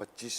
25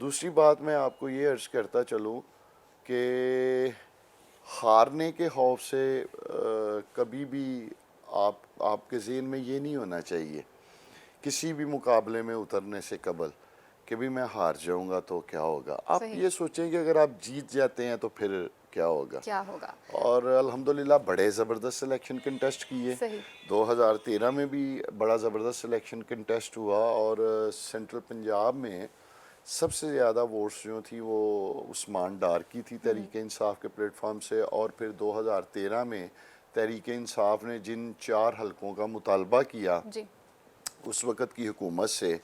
دوسری بات میں آپ کو یہ عرض کرتا چلوں کہ ہارنے کے خوف سے کبھی بھی آپ کے ذہن میں یہ نہیں ہونا چاہیے کسی بھی مقابلے میں اترنے سے قبل کہ بھی میں ہار جاؤں گا تو کیا ہوگا. آپ صحیح. یہ سوچیں کہ اگر آپ جیت جاتے ہیں تو پھر کیا ہوگا. کیا ہوگا. اور الحمدللہ بڑے زبردست سلیکشن کنٹیسٹ کیے. صحیح. 2013 میں بھی بڑا زبردست سلیکشن کنٹیسٹ ہوا اور سینٹرل پنجاب میں سب سے زیادہ ووٹس جو تھی وہ عثمان ڈار کی تھی تحریک انصاف کے پلیٹ فارم سے. اور پھر 2013 میں تحریک انصاف نے جن 4 حلقوں کا مطالبہ کیا جی. اس وقت کی حکومت سے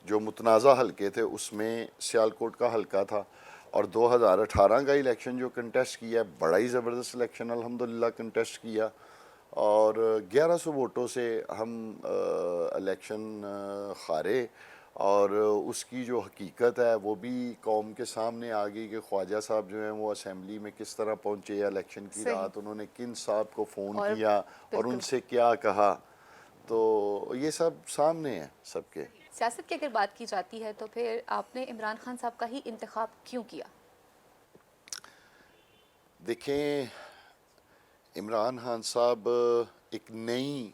جو متنازع حلقے تھے اس میں سیالکوٹ کا حلقہ تھا. اور 2018 کا الیکشن جو کنٹیسٹ کیا بڑا ہی زبردست الیکشن الحمدللہ کنٹیسٹ کیا اور 1100 ووٹوں سے ہم الیکشن ہارے. اور اس کی جو حقیقت ہے وہ بھی قوم کے سامنے آ گئی کہ خواجہ صاحب جو ہیں وہ اسمبلی میں کس طرح پہنچے الیکشن کی صحیح. رات انہوں نے کن صاحب کو فون اور کیا اور ان بالکل. سے کیا کہا. تو یہ سب سامنے ہے سب کے. سیاست کی اگر بات کی جاتی ہے تو پھر آپ نے عمران خان صاحب کا ہی انتخاب کیوں کیا؟ دیکھیں عمران خان صاحب ایک نئی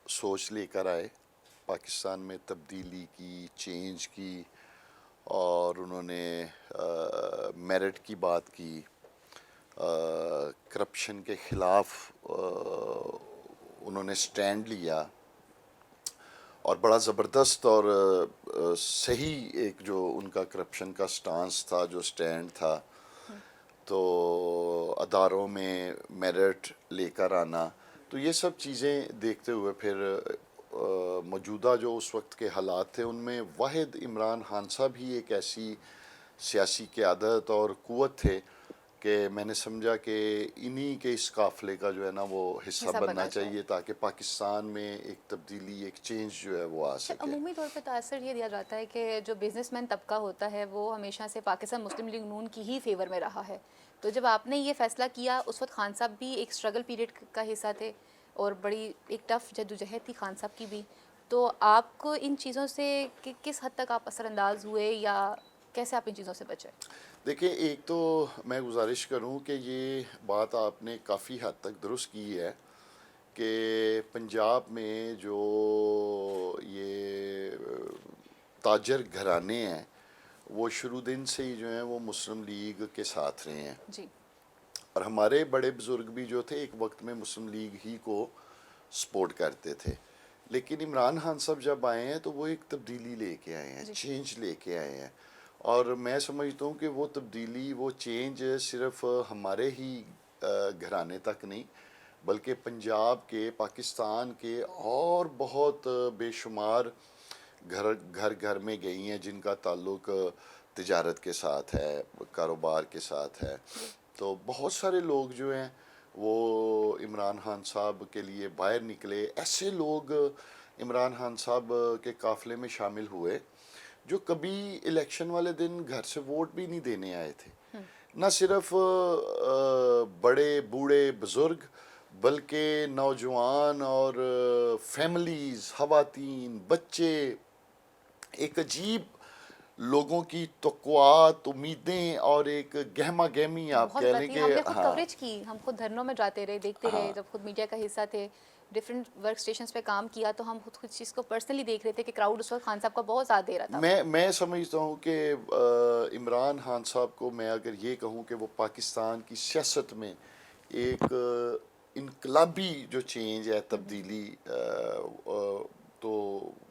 سوچ لے کر آئے پاکستان میں تبدیلی کی چینج کی اور انہوں نے میرٹ کی بات کی کرپشن کے خلاف انہوں نے سٹینڈ لیا اور بڑا زبردست اور صحیح ایک جو ان کا کرپشن کا سٹانس تھا جو سٹینڈ تھا. تو اداروں میں میرٹ لے کر آنا تو یہ سب چیزیں دیکھتے ہوئے پھر موجودہ جو اس وقت کے حالات تھے ان میں واحد عمران خان صاحب ہی ایک ایسی سیاسی قیادت اور قوت تھے کہ میں نے سمجھا کہ انہی کے اس قافلے کا جو ہے نا وہ حصہ بننا چاہیے تاکہ پاکستان میں ایک تبدیلی ایک چینج جو ہے وہ آ سکے. عمومی طور پہ تاثر یہ دیا جاتا ہے کہ جو بزنس مین طبقہ ہوتا ہے وہ ہمیشہ سے پاکستان مسلم لیگ نون کی ہی فیور میں رہا ہے. تو جب آپ نے یہ فیصلہ کیا اس وقت خان صاحب بھی ایک اسٹرگل پیریڈ کا حصہ تھے اور بڑی ایک ٹف جدوجہد تھی خان صاحب کی بھی. تو آپ کو ان چیزوں سے کس حد تک آپ اثر انداز ہوئے یا کیسے آپ ان چیزوں سے بچے؟ دیکھیں ایک تو میں گزارش کروں کہ یہ بات آپ نے کافی حد تک درست کی ہے کہ پنجاب میں جو یہ تاجر گھرانے ہیں وہ شروع دن سے ہی جو ہیں وہ مسلم لیگ کے ساتھ رہے ہیں. جی. اور ہمارے بڑے بزرگ بھی جو تھے ایک وقت میں مسلم لیگ ہی کو سپورٹ کرتے تھے. لیکن عمران خان صاحب جب آئے ہیں تو وہ ایک تبدیلی لے کے آئے ہیں چینج لے کے آئے ہیں. اور میں سمجھتا ہوں کہ وہ تبدیلی وہ چینج صرف ہمارے ہی گھرانے تک نہیں بلکہ پنجاب کے پاکستان کے اور بہت بے شمار گھر میں گئی ہیں جن کا تعلق تجارت کے ساتھ ہے کاروبار کے ساتھ ہے. تو بہت سارے لوگ جو ہیں وہ عمران خان صاحب کے لیے باہر نکلے. ایسے لوگ عمران خان صاحب کے قافلے میں شامل ہوئے جو کبھی الیکشن والے دن گھر سے ووٹ بھی نہیں دینے آئے تھے. نہ صرف بڑے بوڑھے بزرگ بلکہ نوجوان اور فیملیز خواتین بچے ایک عجیب لوگوں کی توقعات امیدیں اور ایک گہما گہمی آپ کہہ لیں کہ ہم نے خود کوریج کی ہم خود دھرنوں میں جاتے رہے دیکھتے رہے جب خود میڈیا کا حصہ تھے ڈفرینٹ ورک اسٹیشنز پہ کام کیا تو ہم خود چیز کو پرسنلی دیکھ رہے تھے کہ کراؤڈ اس وقت خان صاحب کا بہت زیادہ دے رہا تھا. میں سمجھتا ہوں کہ عمران خان صاحب کو میں اگر یہ کہوں کہ وہ پاکستان کی سیاست میں ایک انقلابی جو چینج ہے تبدیلی تو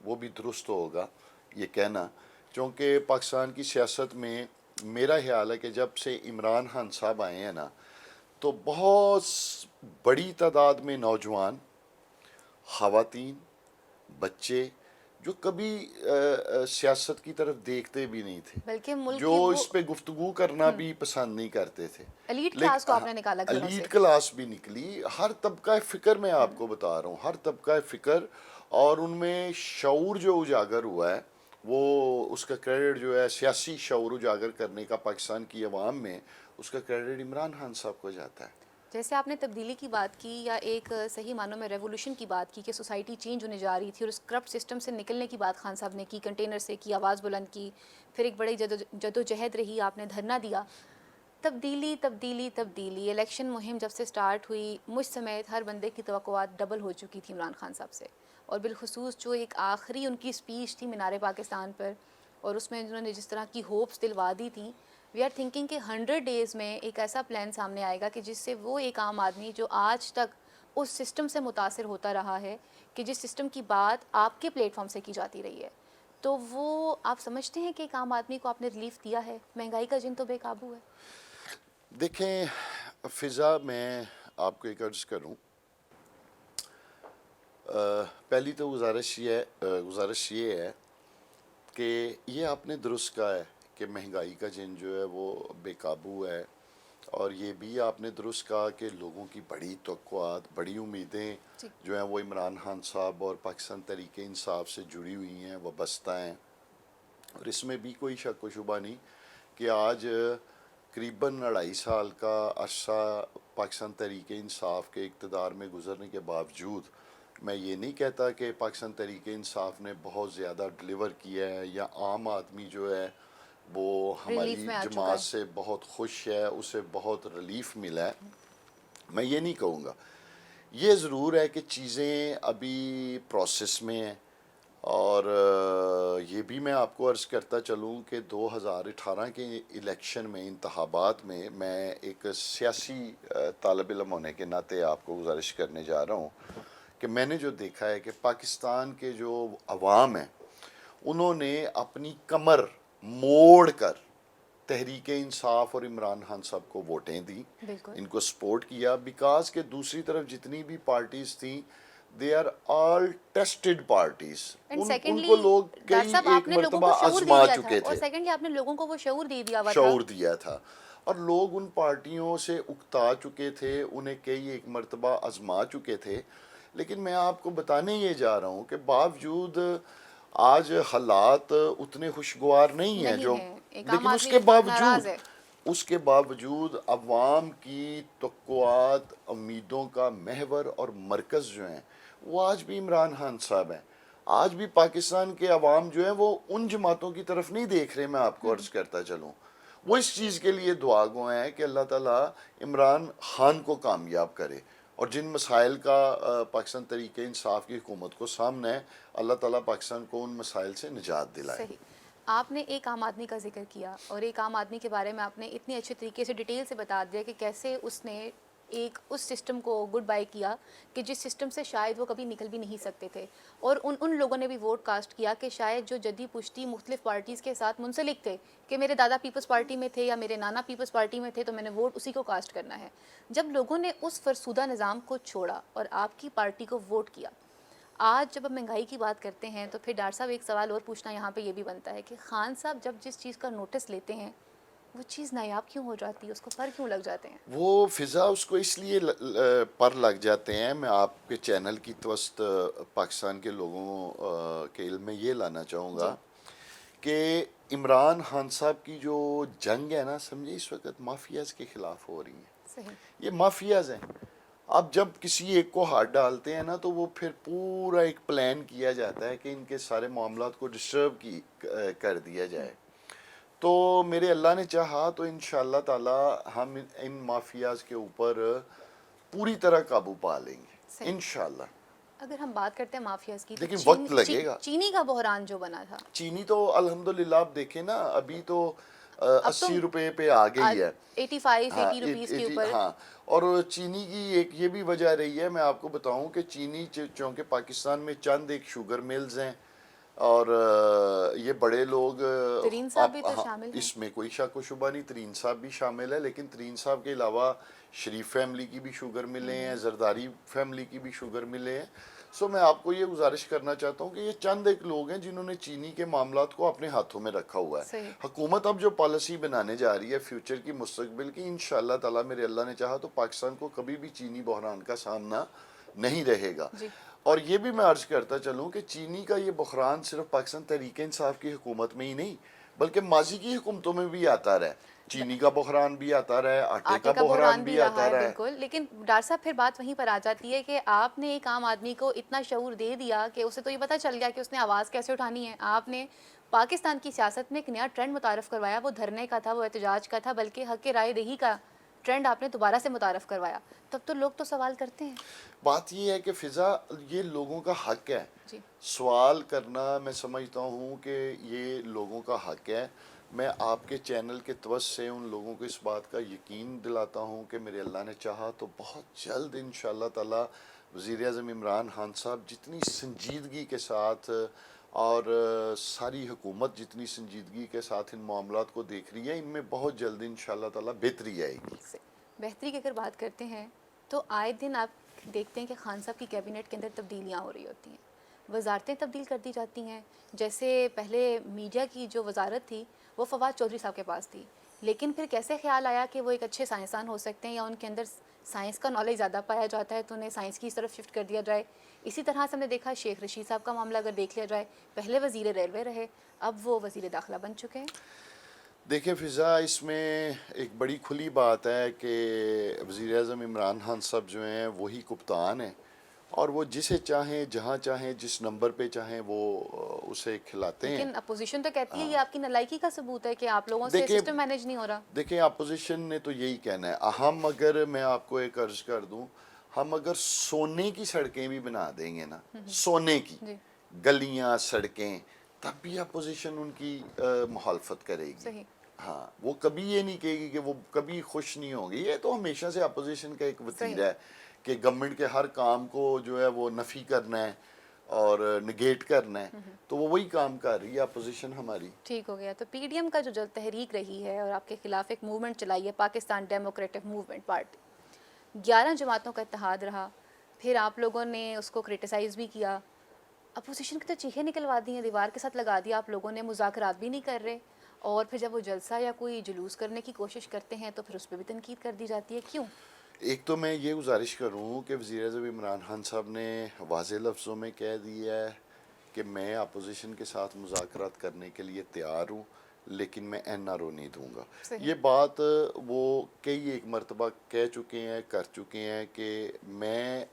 وہ بھی درست ہوگا یہ کہنا. چونکہ پاکستان کی سیاست میں میرا خیال ہے کہ جب سے عمران خان صاحب آئے ہیں نا تو بہت بڑی تعداد میں نوجوان خواتین بچے جو کبھی سیاست کی طرف دیکھتے بھی نہیں تھے بلکہ ملک جو اس پہ گفتگو کرنا بھی پسند نہیں کرتے تھے. ایلیٹ کلاس کو آپ نے نکالا گھروں سے. ایلیٹ کلاس بھی نکلی. ہر طبقہ فکر میں آپ کو بتا رہا ہوں ہر طبقہ فکر اور ان میں شعور جو اجاگر ہوا ہے وہ اس کا کریڈٹ جو ہے سیاسی شعور اجاگر کرنے کا پاکستان کی عوام میں اس کا کریڈٹ عمران خان صاحب کو جاتا ہے. جیسے آپ نے تبدیلی کی بات کی یا ایک صحیح معنوں میں ریولوشن کی بات کی کہ سوسائٹی چینج ہونے جا رہی تھی اور اس کرپٹ سسٹم سے نکلنے کی بات خان صاحب نے کی، کنٹینر سے کی، آواز بلند کی، پھر ایک بڑی جدوجہد رہی، آپ نے دھرنا دیا. تبدیلی تبدیلی تبدیلی، الیکشن مہم جب سے سٹارٹ ہوئی مجھ سمیت ہر بندے کی توقعات ڈبل ہو چکی تھی عمران خان صاحب سے، اور بالخصوص جو ایک آخری ان کی اسپیچ تھی مینار پاکستان پر، اور اس میں انہوں نے جس طرح کی ہوپس دلوا دی تھیں، وی آر تھنکنگ کہ 100 ڈیز میں ایک ایسا پلان سامنے آئے گا کہ جس سے وہ ایک عام آدمی جو آج تک اس سسٹم سے متاثر ہوتا رہا ہے کہ جس سسٹم کی بات آپ کے پلیٹ فارم سے کی جاتی رہی ہے، تو وہ آپ سمجھتے ہیں کہ ایک عام آدمی کو آپ نے ریلیف دیا ہے؟ مہنگائی کا جن تو بے قابو ہے. دیکھیں فضا، میں آپ کو ایک عرض کروں، پہلی تو گزارش یہ ہے کہ یہ آپ نے درست کہا ہے کہ مہنگائی کا جن جو ہے وہ بے قابو ہے، اور یہ بھی آپ نے درست کہا کہ لوگوں کی بڑی توقعات، بڑی امیدیں جی. جو ہیں وہ عمران خان صاحب اور پاکستان تحریک انصاف سے جڑی ہوئی ہیں، وابستہ ہیں. اور اس میں بھی کوئی شک و شبہ نہیں کہ آج قریباً 2.5 سال کا عرصہ پاکستان تحریک انصاف کے اقتدار میں گزرنے کے باوجود میں یہ نہیں کہتا کہ پاکستان تحریک انصاف نے بہت زیادہ ڈلیور کیا ہے یا عام آدمی جو ہے وہ ریلیف ہماری میں آ چکا جماعت ہے. سے بہت خوش ہے، اسے بہت ریلیف ملا ہے. میں یہ نہیں کہوں گا. یہ ضرور ہے کہ چیزیں ابھی پروسیس میں ہیں، اور یہ بھی میں آپ کو عرض کرتا چلوں کہ 2018 کے الیکشن میں، انتخابات میں ایک سیاسی طالب علم ہونے کے ناطے آپ کو گزارش کرنے جا رہا ہوں کہ میں نے جو دیکھا ہے کہ پاکستان کے جو عوام ہیں انہوں نے اپنی کمر موڑ کر تحریک انصاف اور عمران خان صاحب کو ووٹیں دی، بالکل. ان کو سپورٹ کیا، بیکاز کہ دوسری طرف جتنی بھی پارٹیز تھیں they are all tested parties. And ان سیکنڈلی کو لوگ ڈاکٹر کئی صاحب آپ ایک نے لوگوں کو مرتبہ شعور دے آزما دیا تھا، چکے اور تھے، سیکنڈلی آپ نے لوگوں کو وہ شعور دے دیا ہوا تھا. شعور دیا تھا، اور لوگ ان پارٹیوں سے اکتا چکے تھے، انہیں کئی ایک مرتبہ آزما چکے تھے. لیکن میں آپ کو بتانے یہ جا رہا ہوں کہ باوجود آج حالات اتنے خوشگوار نہیں ہیں نہیں ہے، ایک عام لیکن اس آدمی کے ناراض باوجود ہے. عوام کی توقعات، امیدوں کا محور اور مرکز جو ہیں وہ آج بھی عمران خان صاحب ہیں. آج بھی پاکستان کے عوام جو ہیں وہ ان جماعتوں کی طرف نہیں دیکھ رہے. میں آپ کو عرض کرتا چلوں، وہ اس چیز کے لیے دعا گو ہیں کہ اللہ تعالیٰ عمران خان کو کامیاب کرے، اور جن مسائل کا پاکستان تحریک انصاف کی حکومت کو سامنا ہے، اللہ تعالیٰ پاکستان کو ان مسائل سے نجات دلائے. صحیح. آپ نے ایک عام آدمی کا ذکر کیا، اور ایک عام آدمی کے بارے میں آپ نے اتنے اچھے طریقے سے ڈیٹیل سے بتا دیا کہ کیسے اس نے ایک اس سسٹم کو گڈ بائی کیا کہ جس سسٹم سے شاید وہ کبھی نکل بھی نہیں سکتے تھے، اور ان لوگوں نے بھی ووٹ کاسٹ کیا کہ شاید جو جدی پشتی مختلف پارٹیز کے ساتھ منسلک تھے کہ میرے دادا پیپلز پارٹی میں تھے یا میرے نانا پیپلز پارٹی میں تھے تو میں نے ووٹ اسی کو کاسٹ کرنا ہے. جب لوگوں نے اس فرسودہ نظام کو چھوڑا اور آپ کی پارٹی کو ووٹ کیا، آج جب ہم مہنگائی کی بات کرتے ہیں تو پھر ڈاکٹر صاحب ایک سوال اور پوچھنا یہاں پہ یہ بھی بنتا ہے کہ خان صاحب جب جس چیز کا نوٹس لیتے ہیں وہ چیز نایاب کیوں ہو جاتی ہے، اس کو پر کیوں لگ جاتے ہیں؟ وہ فضا اس کو اس لیے پر لگ جاتے ہیں. میں آپ کے چینل کی توسط پاکستان کے لوگوں کے علم میں یہ لانا چاہوں جی. گا کہ عمران خان صاحب کی جو جنگ ہے نا، سمجھے اس وقت مافیاز کے خلاف ہو رہی ہیں. صحیح. یہ مافیاز ہیں. اب جب کسی ایک کو ہاتھ ڈالتے ہیں نا تو وہ پھر پورا ایک پلان کیا جاتا ہے کہ ان کے سارے معاملات کو ڈسٹرب کر دیا جائے. تو میرے اللہ نے چاہا تو انشاءاللہ تعالی ہم ان مافیاز کے اوپر پوری طرح قابو پا لیں گے صحیح. انشاءاللہ. اگر ہم بات کرتے ہیں مافیاز کی تو لیکن وقت لگے گا. چینی کا بحران جو بنا تھا، چینی تو الحمدللہ آپ دیکھیں نا، ابھی تو اب تو 80 روپے پہ آ گئی ہے. 80 روپیز کے اوپر. ہاں، اور چینی کی ایک یہ بھی وجہ رہی ہے. میں آپ کو بتاؤں کہ چینی چونکہ پاکستان میں چند ایک شوگر ملز ہیں اور یہ بڑے لوگ، ترین صاحب بھی تو شامل ہیں. اس میں کوئی شک و شبہ نہیں، ترین صاحب بھی شامل ہے. لیکن ترین صاحب کے علاوہ شریف فیملی کی بھی شوگر ملے ہیں، زرداری فیملی کی بھی شوگر ملے ہیں. سو میں آپ کو یہ گزارش کرنا چاہتا ہوں کہ یہ چند ایک لوگ ہیں جنہوں نے چینی کے معاملات کو اپنے ہاتھوں میں رکھا ہوا ہے. صحیح. حکومت اب جو پالیسی بنانے جا رہی ہے فیوچر کی، مستقبل کی، انشاءاللہ تعالیٰ میرے اللہ نے چاہا تو پاکستان کو کبھی بھی چینی بحران کا سامنا نہیں رہے گا. جی. اور یہ بھی میں عرض کرتا چلوں کہ چینی کا یہ بحران صرف پاکستان تحریک انصاف کی حکومت میں ہی نہیں بلکہ ماضی کی حکومتوں میں بھی آتا رہا ہے. چینی کا بحران بھی آتا رہا ہے، آٹے آٹے کا بحران بھی رہا آتا ہے رہا ہے. بالکل. لیکن ڈاکٹر صاحب پھر بات وہیں پر آ جاتی ہے کہ آپ نے ایک عام آدمی کو اتنا شعور دے دیا کہ اسے تو یہ پتہ چل گیا کہ اس نے آواز کیسے اٹھانی ہے. آپ نے پاکستان کی سیاست میں ایک نیا ٹرینڈ متعارف کروایا. وہ دھرنے کا تھا, وہ احتجاج کا تھا, بلکہ حق رائے دہی کا ٹرینڈ آپ نے دوبارہ سے متعارف کروایا. تب تو لوگ تو سوال کرتے ہیں. بات یہ ہے کہ فضا یہ لوگوں کا حق ہے جی سوال کرنا. میں سمجھتا ہوں کہ یہ لوگوں کا حق ہے. میں آپ کے چینل کے توسط سے ان لوگوں کو اس بات کا یقین دلاتا ہوں کہ میرے اللہ نے چاہا تو بہت جلد انشاءاللہ تعالی وزیر اعظم عمران خان صاحب جتنی سنجیدگی کے ساتھ اور ساری حکومت جتنی سنجیدگی کے ساتھ ان معاملات کو دیکھ رہی ہے, ان میں بہت جلد انشاءاللہ تعالی بہتری آئے گی. بہتری کی اگر بات کرتے ہیں تو آئے دن آپ دیکھتے ہیں کہ خان صاحب کی کیبنٹ کے اندر تبدیلیاں ہو رہی ہوتی ہیں, وزارتیں تبدیل کر دی جاتی ہیں. جیسے پہلے میڈیا کی جو وزارت تھی وہ فواد چودھری صاحب کے پاس تھی, لیکن پھر کیسے خیال آیا کہ وہ ایک اچھے سائنسدان ہو سکتے ہیں یا ان کے اندر سائنس کا نالج زیادہ پایا جاتا ہے تو انہیں سائنس کی طرف شفٹ کر دیا جائے. اسی طرح سے ہم نے دیکھا شیخ رشید صاحب کا معاملہ اگر دیکھ لیا جائے, پہلے وزیر ریلوے رہے, اب وہ وزیر داخلہ بن چکے ہیں. دیکھیں فضا, اس میں ایک بڑی کھلی بات ہے کہ وزیر اعظم عمران خان صاحب جو ہیں وہی کپتان ہیں, اور وہ جسے چاہیں جہاں چاہیں جس نمبر پہ چاہیں وہ اسے کھلاتے ہیں. لیکن اپوزیشن تو کہتی ہے یہ آپ کی نالائکی کا ثبوت ہے کہ آپ لوگوں سے دیکھیں سسٹم مینیج نہیں ہو رہا. دیکھیں اپوزیشن نے تو یہی کہنا ہے. ہم اگر, میں آپ کو ایک عرض کر دوں, ہم اگر سونے کی سڑکیں بھی بنا دیں گے نا, سونے کی جی گلیاں سڑکیں, تب بھی اپوزیشن ان کی مخالفت کرے گی. صحیح. ہاں, وہ کبھی یہ نہیں کہے گی کہ وہ کبھی خوش نہیں ہوگی. یہ تو ہمیشہ سے اپوزیشن کا ایک وتیرہ ہے کہ گورنمنٹ کے ہر کام کو جو ہے وہ نفی کرنا ہے اور نگیٹ کرنا ہے. تو وہ وہی کام کر رہی ہے اپوزیشن ہماری. ٹھیک ہو گیا. تو پی ڈی ایم کا جو تحریک رہی ہے اور آپ کے خلاف ایک موومنٹ چلائی ہے, پاکستان ڈیموکریٹک موومنٹ پارٹی, 11 جماعتوں کا اتحاد رہا, پھر آپ لوگوں نے اس کو کرٹیسائز بھی کیا, اپوزیشن کی تو چیخیں نکلوا دی ہیں, دیوار کے ساتھ لگا دیا آپ لوگوں نے, مذاکرات بھی نہیں کر رہے, اور پھر جب وہ جلسہ یا کوئی جلوس کرنے کی کوشش کرتے ہیں تو پھر اس پہ بھی تنقید کر دی جاتی ہے. کیوں؟ ایک تو میں یہ گزارش کروں کہ وزیر اعظم عمران خان صاحب نے واضح لفظوں میں کہہ دیا ہے کہ میں اپوزیشن کے ساتھ مذاکرات کرنے کے لیے تیار ہوں, لیکن میں این آر او نہیں دوں گا. صحیح. یہ بات وہ کئی ایک مرتبہ کہہ چکے ہیں, کر چکے ہیں کہ میں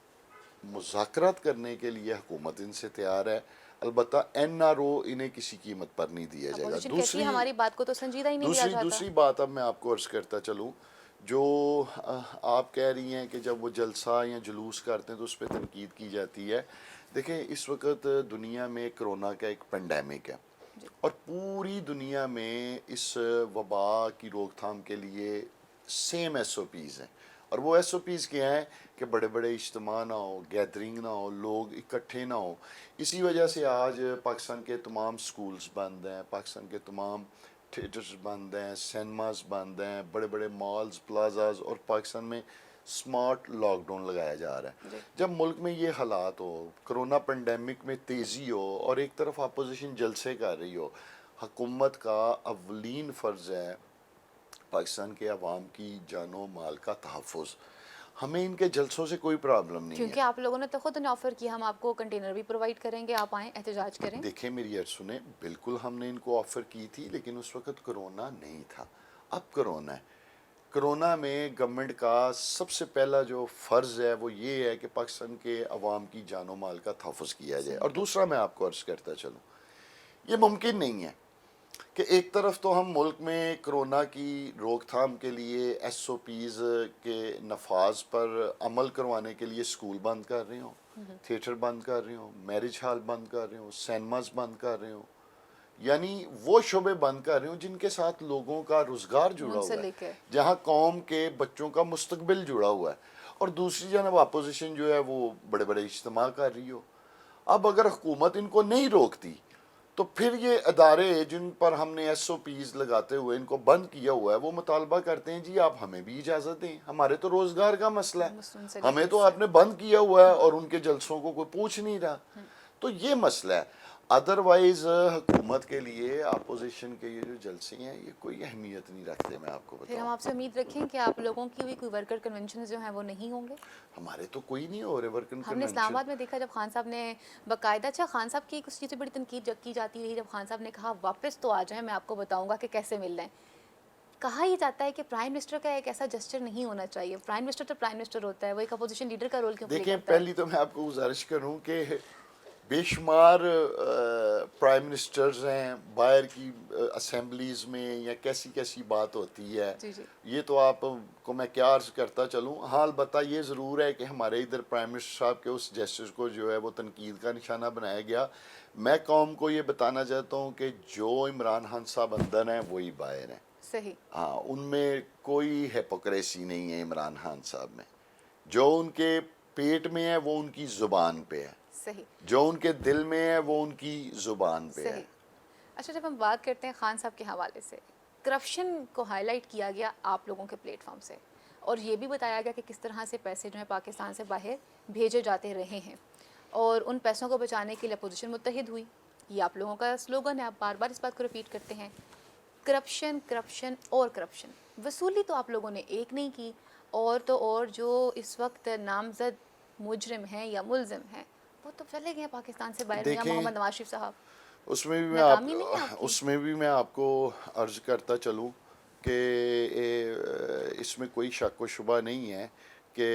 مذاکرات کرنے کے لیے حکومت ان سے تیار ہے, البتہ این آر او انہیں کسی قیمت پر نہیں دیا جائے گا. اپوزیشن کہتی ہے ہماری بات کو تو سنجیدہ ہی نہیں لیا جاتا. دوسری بات اب میں آپ کو عرض کرتا چلوں, جو آپ کہہ رہی ہیں کہ جب وہ جلسہ یا جلوس کرتے ہیں تو اس پہ تنقید کی جاتی ہے. دیکھیں اس وقت دنیا میں کرونا کا ایک پینڈیمک ہے, اور پوری دنیا میں اس وبا کی روک تھام کے لیے سیم ایس او پیز ہیں. اور وہ ایس او پیز کیا ہیں کہ بڑے بڑے اجتماع نہ ہو, گیدرنگ نہ ہو, لوگ اکٹھے نہ ہو. اسی وجہ سے آج پاکستان کے تمام سکولز بند ہیں, پاکستان کے تمام تھیٹرز بند ہیں, سینماز بند ہیں, بڑے بڑے مالز, پلازاز, اور پاکستان میں سمارٹ لاک ڈاؤن لگایا جا رہا ہے. جب ملک میں یہ حالات ہو, کرونا پینڈیمک میں تیزی ہو, اور ایک طرف اپوزیشن جلسے کر رہی ہو, حکومت کا اولین فرض ہے پاکستان کے عوام کی جان و مال کا تحفظ. ہمیں ان کے جلسوں سے کوئی پرابلم نہیں ہے. کیونکہ آپ لوگوں نے تو خود انہیں آفر کیا ہم آپ کو کنٹینر بھی پرووائڈ کریں گے, آپ آئیں احتجاج کریں. دیکھیں میری عرض سنیں, بالکل ہم نے ان کو آفر کی تھی, لیکن اس وقت کرونا نہیں تھا. اب کرونا ہے. کرونا میں گورنمنٹ کا سب سے پہلا جو فرض ہے وہ یہ ہے کہ پاکستان کے عوام کی جان و مال کا تحفظ کیا جائے. اور دوسرا میں آپ کو عرض کرتا چلوں, یہ ممکن نہیں ہے کہ ایک طرف تو ہم ملک میں کرونا کی روک تھام کے لیے ایس او پیز کے نفاذ پر عمل کروانے کے لیے سکول بند کر رہے ہوں, تھیٹر بند کر رہے ہوں, میرج ہال بند کر رہے ہوں, سینماز بند کر رہے ہوں, یعنی وہ شعبے بند کر رہے ہوں جن کے ساتھ لوگوں کا روزگار جڑا ہوا ہے, جہاں قوم کے بچوں کا مستقبل جڑا ہوا ہے. اور دوسری جانب اپوزیشن جو ہے وہ بڑے بڑے اجتماع کر رہی ہو. اب اگر حکومت ان کو نہیں روکتی تو پھر یہ ادارے جن پر ہم نے ایس او پیز لگاتے ہوئے ان کو بند کیا ہوا ہے وہ مطالبہ کرتے ہیں جی آپ ہمیں بھی اجازت دیں, ہمارے تو روزگار کا مسئلہ ہے, ہمیں تو آپ نے بند کیا ہوا ہے اور ان کے جلسوں کو کوئی پوچھ نہیں رہا. تو یہ مسئلہ ہے. ادروائز حکومت کے لیے اپوزیشن کے یہ جو جلسے ہیں یہ کوئی اہمیت نہیں رکھتے. میں آپ کو بتاؤں, پھر ہم آپ سے امید رکھیں کہ آپ لوگوں کی بھی کوئی ورکر کنونشنز جو ہیں وہ نہیں ہوں گے. ہمارے تو کوئی نہیں ہو رہے ورکر کنونشن. ہم نے اسلام آباد میں دیکھا جب خان صاحب نے باقاعدہ, اچھا خان صاحب کی کچھ چیزیں بڑی تنقید کی جاتی رہی, جب خان صاحب نے کہا واپس تو آ جائیں, میں آپ کو بتاؤں گا کہ کیسے مل رہے ہیں. کہا ہی جاتا ہے کہ پرائم منسٹر کا ایک ایسا جسچر نہیں ہونا چاہیے. پرائم منسٹر تو پرائم منسٹر ہوتا ہے, وہ ایک اپوزیشن لیڈر کا رول کیوں پلے دیکھیں کرتا ہے؟ پہلی تو میں آپ کو گزارش کروں کہ بے شمار پرائم منسٹرز ہیں باہر کی اسمبلیز میں, یا کیسی کیسی بات ہوتی ہے, جی جی یہ تو آپ کو میں کیا عرض کرتا چلوں. ہاں البتہ یہ ضرور ہے کہ ہمارے ادھر پرائم منسٹر صاحب کے اس جسٹس کو جو ہے وہ تنقید کا نشانہ بنایا گیا. میں قوم کو یہ بتانا چاہتا ہوں کہ جو عمران خان صاحب اندر ہیں وہی باہر ہیں. صحیح. ہاں ان میں کوئی ہیپوکریسی نہیں ہے عمران خان صاحب میں. جو ان کے پیٹ میں ہے وہ ان کی زبان پہ ہے, صحیح. جو ان کے دل میں ہے وہ ان کی زبان پہ ہے. صحیح. اچھا جب ہم بات کرتے ہیں خان صاحب کے حوالے سے, کرپشن کو ہائی لائٹ کیا گیا آپ لوگوں کے پلیٹ فارم سے, اور یہ بھی بتایا گیا کہ کس طرح سے پیسے جو ہیں پاکستان سے باہر بھیجے جاتے رہے ہیں, اور ان پیسوں کو بچانے کے لیے اپوزیشن متحد ہوئی. یہ آپ لوگوں کا سلوگن ہے, آپ بار بار اس بات کو ریپیٹ کرتے ہیں. کرپشن کرپشن اور کرپشن, وصولی تو آپ لوگوں نے ایک نہیں کی, اور تو اور جو اس وقت نامزد مجرم ہیں یا ملزم ہیں وہ تو چلے گئے ہیں پاکستان سے باہر. میاں دیکھیں محمد نواز شریف صاحب, اس میں بھی ناکامی نہیں ہے آپ کی؟ اس میں بھی میں آپ کو عرض کرتا چلوں کہ اس میں کوئی شک و شبہ نہیں ہے کہ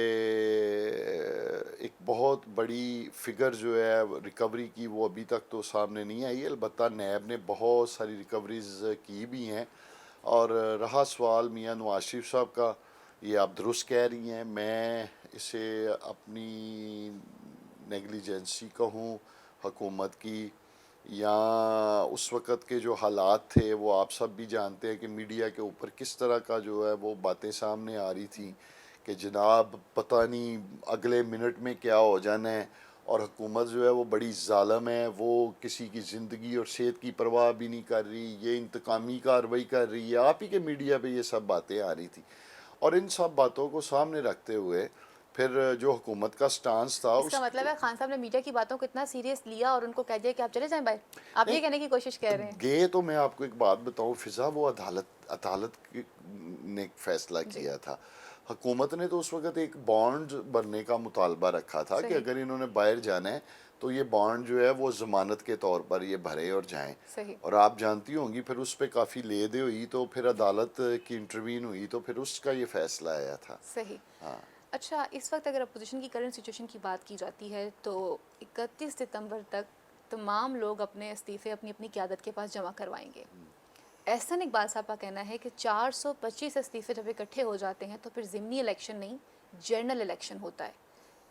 ایک بہت بڑی فگر جو ہے ریکوری کی وہ ابھی تک تو سامنے نہیں آئی. البتہ نیب نے بہت ساری ریکوریز کی بھی ہیں. اور رہا سوال میاں نواز شریف صاحب کا, یہ آپ درست کہہ رہی ہیں, میں اسے اپنی نیگلیجنسی کہوں حکومت کی, یا اس وقت کے جو حالات تھے وہ آپ سب بھی جانتے ہیں کہ میڈیا کے اوپر کس طرح کا جو ہے وہ باتیں سامنے آ رہی تھیں کہ جناب پتہ نہیں اگلے منٹ میں کیا ہو جانا ہے, اور حکومت جو ہے وہ بڑی ظالم ہے, وہ کسی کی زندگی اور صحت کی پرواہ بھی نہیں کر رہی, یہ انتقامی کارروائی کر رہی ہے. آپ ہی کے میڈیا پہ یہ سب باتیں آ رہی تھیں, اور ان سب باتوں کو سامنے رکھتے ہوئے پھر جو حکومت کا سٹانس تھا اس کا مطلب ہے خان صاحب نے میڈیا کی باتوں کو اتنا سیریس لیا اور ان کو کہہ دیا کہ آپ چلے جائیں باہر, آپ یہ کہنے کی کوشش کر رہے ہیں؟ گئے تو میں آپ کو ایک بات بتاؤں فضا, وہ عدالت نے ایک فیصلہ کیا تھا. حکومت نے تو اس وقت ایک بانڈ بھرنے کا مطالبہ رکھا تھا کہ اگر انہوں نے باہر جانا ہے تو یہ بانڈ جو ہے وہ ضمانت کے طور پر یہ بھرے اور جائیں. اور آپ جانتی ہوں گی پھر اس پہ کافی لے دے ہوئی, تو پھر عدالت کی انٹروین ہوئی, تو پھر اس کا یہ فیصلہ آیا تھا. صحیح. ہاں اچھا اس وقت اگر اپوزیشن کی کرنٹ سچویشن کی بات کی جاتی ہے تو 31 ستمبر تک تمام لوگ اپنے استعفے اپنی اپنی قیادت کے پاس جمع کروائیں گے. احسن اقبال صاحب کا کہنا ہے کہ 425 استعفے جب اکٹھے ہو جاتے ہیں تو پھر ضمنی الیکشن نہیں جنرل الیکشن ہوتا ہے.